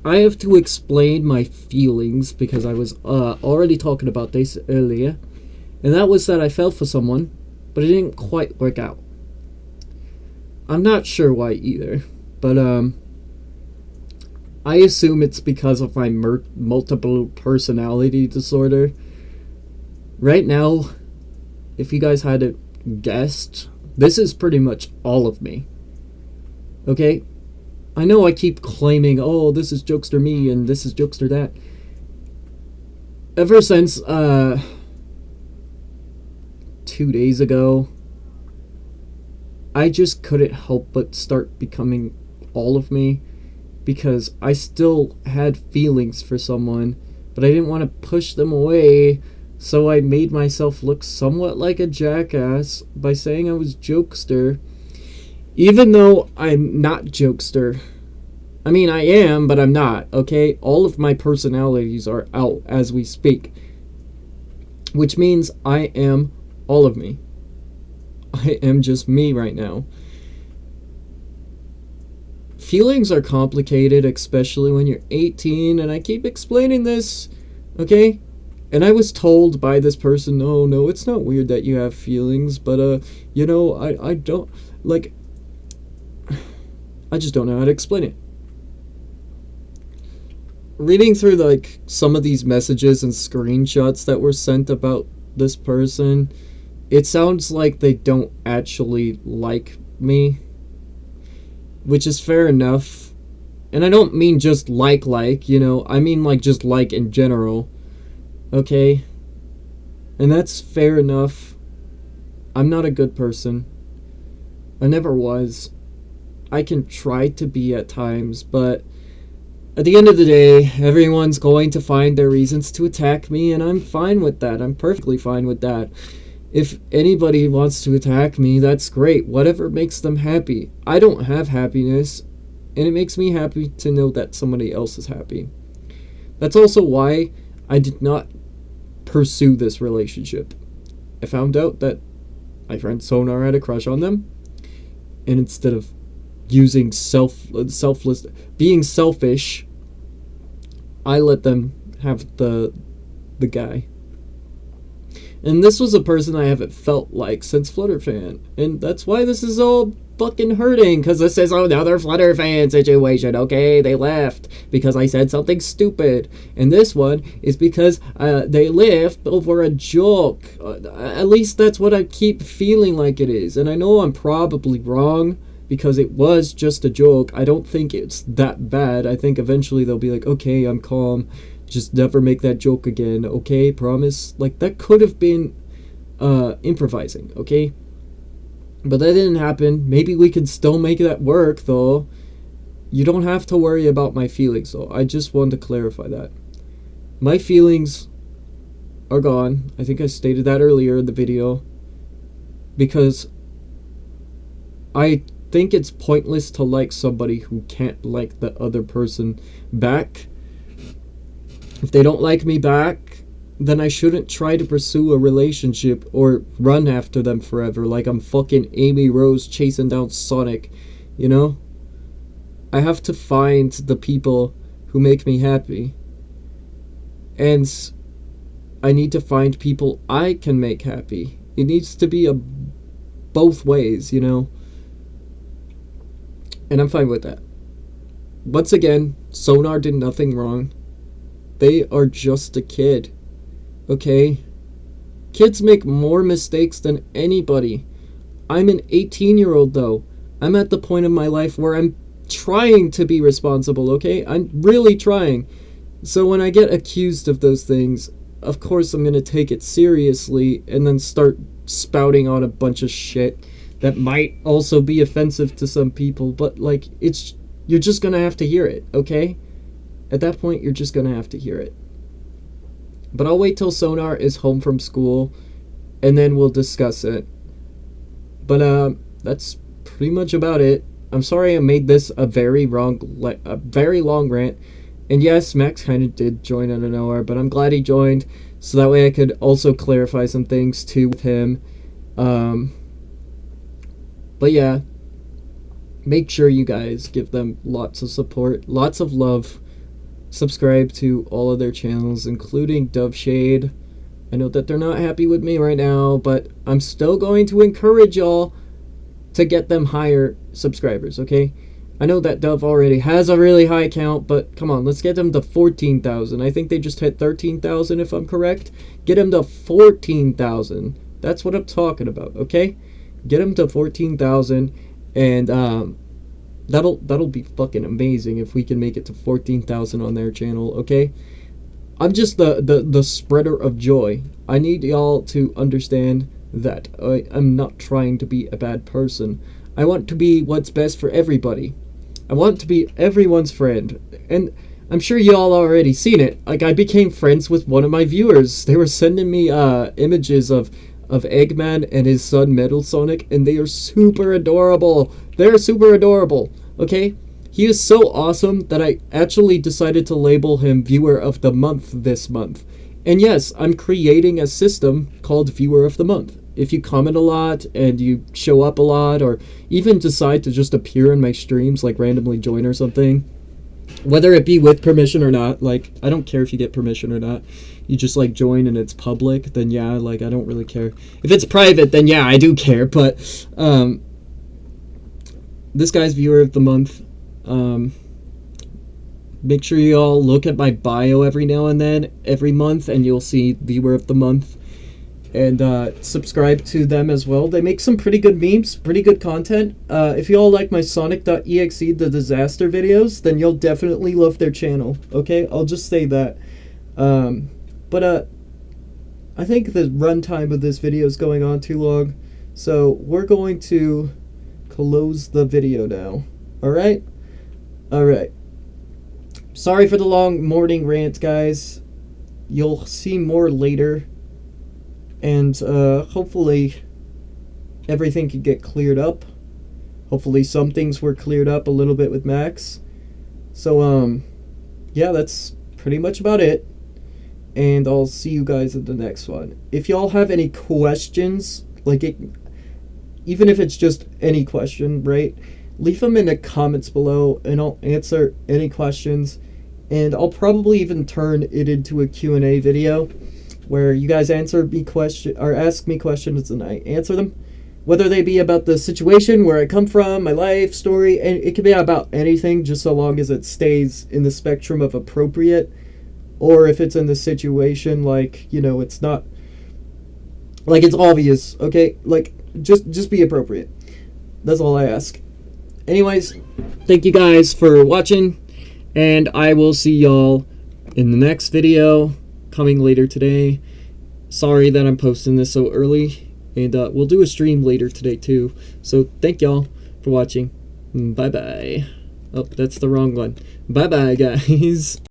I have to explain my feelings because I was already talking about this earlier. And that was that I fell for someone, but it didn't quite work out. I'm not sure why either, but I assume it's because of my multiple personality disorder. Right now, if you guys hadn't guessed, this is pretty much all of me. Okay? I know I keep claiming, oh, this is Jokester me and this is Jokester that. Ever since 2 days ago, I just couldn't help but start becoming all of me, because I still had feelings for someone, but I didn't want to push them away, so I made myself look somewhat like a jackass by saying I was Jokester, even though I'm not Jokester. I mean, I am, but I'm not, okay? All of my personalities are out as we speak, which means I am all of me. I am just me right now. Feelings are complicated, especially when you're 18, and I keep explaining this, okay? And I was told by this person, no, it's not weird that you have feelings, but, I don't, like, I just don't know how to explain it. Reading through, like, some of these messages and screenshots that were sent about this person, it sounds like they don't actually like me, which is fair enough. And I don't mean just like, I mean like just like in general. Okay? And that's fair enough. I'm not a good person. I never was. I can try to be at times, but at the end of the day, everyone's going to find their reasons to attack me, and I'm fine with that. I'm perfectly fine with that. If anybody wants to attack me, that's great. Whatever makes them happy. I don't have happiness, and it makes me happy to know that somebody else is happy. That's also why I did not pursue this relationship. I found out that my friend Sonar had a crush on them, and instead of using being selfish, I let them have the guy. And this was a person I haven't felt like since Flutterfan. And that's why this is all fucking hurting, because this is another Flutterfan situation, okay? They left because I said something stupid. And this one is because they left over a joke. At least that's what I keep feeling like it is. And I know I'm probably wrong, because it was just a joke. I don't think it's that bad. I think eventually they'll be like, okay, I'm calm. Just never make that joke again, okay? Promise? Like, that could have been improvising, okay? But that didn't happen. Maybe we can still make that work, though. You don't have to worry about my feelings, though. I just wanted to clarify that. My feelings are gone. I think I stated that earlier in the video. Because I think it's pointless to like somebody who can't like the other person back. If they don't like me back, then I shouldn't try to pursue a relationship or run after them forever like I'm fucking Amy Rose chasing down Sonic, you know? I have to find the people who make me happy. And I need to find people I can make happy. It needs to be both ways, you know? And I'm fine with that. Once again, Sonar did nothing wrong. They are just a kid. Okay? Kids make more mistakes than anybody. I'm an 18-year-old, though. I'm at the point of my life where I'm trying to be responsible, okay? I'm really trying. So when I get accused of those things, of course I'm going to take it seriously and then start spouting on a bunch of shit that might also be offensive to some people, but, like, you're just going to have to hear it, okay? At that point, you're just going to have to hear it. But I'll wait till Sonar is home from school, and then we'll discuss it. But, that's pretty much about it. I'm sorry I made this a very long rant. And yes, Max kind of did join out of nowhere, but I'm glad he joined, so that way I could also clarify some things, too, with him. But yeah, make sure you guys give them lots of support, lots of love. Subscribe to all of their channels, including Dove Shade. I know that they're not happy with me right now, but I'm still going to encourage y'all to get them higher subscribers, okay? I know that Dove already has a really high count, but come on, let's get them to 14,000. I think they just hit 13,000 if I'm correct. Get them to 14,000. That's what I'm talking about, okay? Get them to 14,000, and that'll be fucking amazing if we can make it to 14,000 on their channel, okay? I'm just the spreader of joy. I need y'all to understand that I'm not trying to be a bad person. I want to be what's best for everybody. I want to be everyone's friend. And I'm sure y'all already seen it. Like, I became friends with one of my viewers. They were sending me images of Eggman and his son Metal Sonic, and they are super adorable. They're super adorable, okay? He is so awesome that I actually decided to label him Viewer of the Month this month. And yes, I'm creating a system called Viewer of the Month. If you comment a lot and you show up a lot, or even decide to just appear in my streams, like randomly join or something, whether it be with permission or not, like, I don't care if you get permission or not. You just, like, join and it's public, then yeah, like, I don't really care. If it's private, then yeah, I do care, but, this guy's Viewer of the Month. Make sure you all look at my bio every now and then, every month, and you'll see Viewer of the Month. And subscribe to them as well. They make some pretty good memes, pretty good content. If you all like my Sonic.exe the disaster videos, then you'll definitely love their channel. Okay, I'll just say that. But I think the runtime of this video is going on too long, so we're going to close the video now. Alright? Alright. Sorry for the long morning rant, guys. You'll see more later. And hopefully everything can get cleared up. Hopefully some things were cleared up a little bit with Max. So, yeah, that's pretty much about it. And I'll see you guys in the next one. If y'all have any questions, like, even if it's just any question, right? Leave them in the comments below, and I'll answer any questions. And I'll probably even turn it into a Q&A video, where you guys answer me or ask me questions and I answer them, whether they be about the situation, where I come from, my life story, and it can be about anything, just so long as it stays in the spectrum of appropriate. Or if it's in the situation, like, you know, it's not, like, it's obvious, okay? Like, just be appropriate. That's all I ask. Anyways, thank you guys for watching, and I will see y'all in the next video coming later today. Sorry that I'm posting this so early, and we'll do a stream later today too. So thank y'all for watching. Bye bye. Oh, that's the wrong one. Bye bye, guys.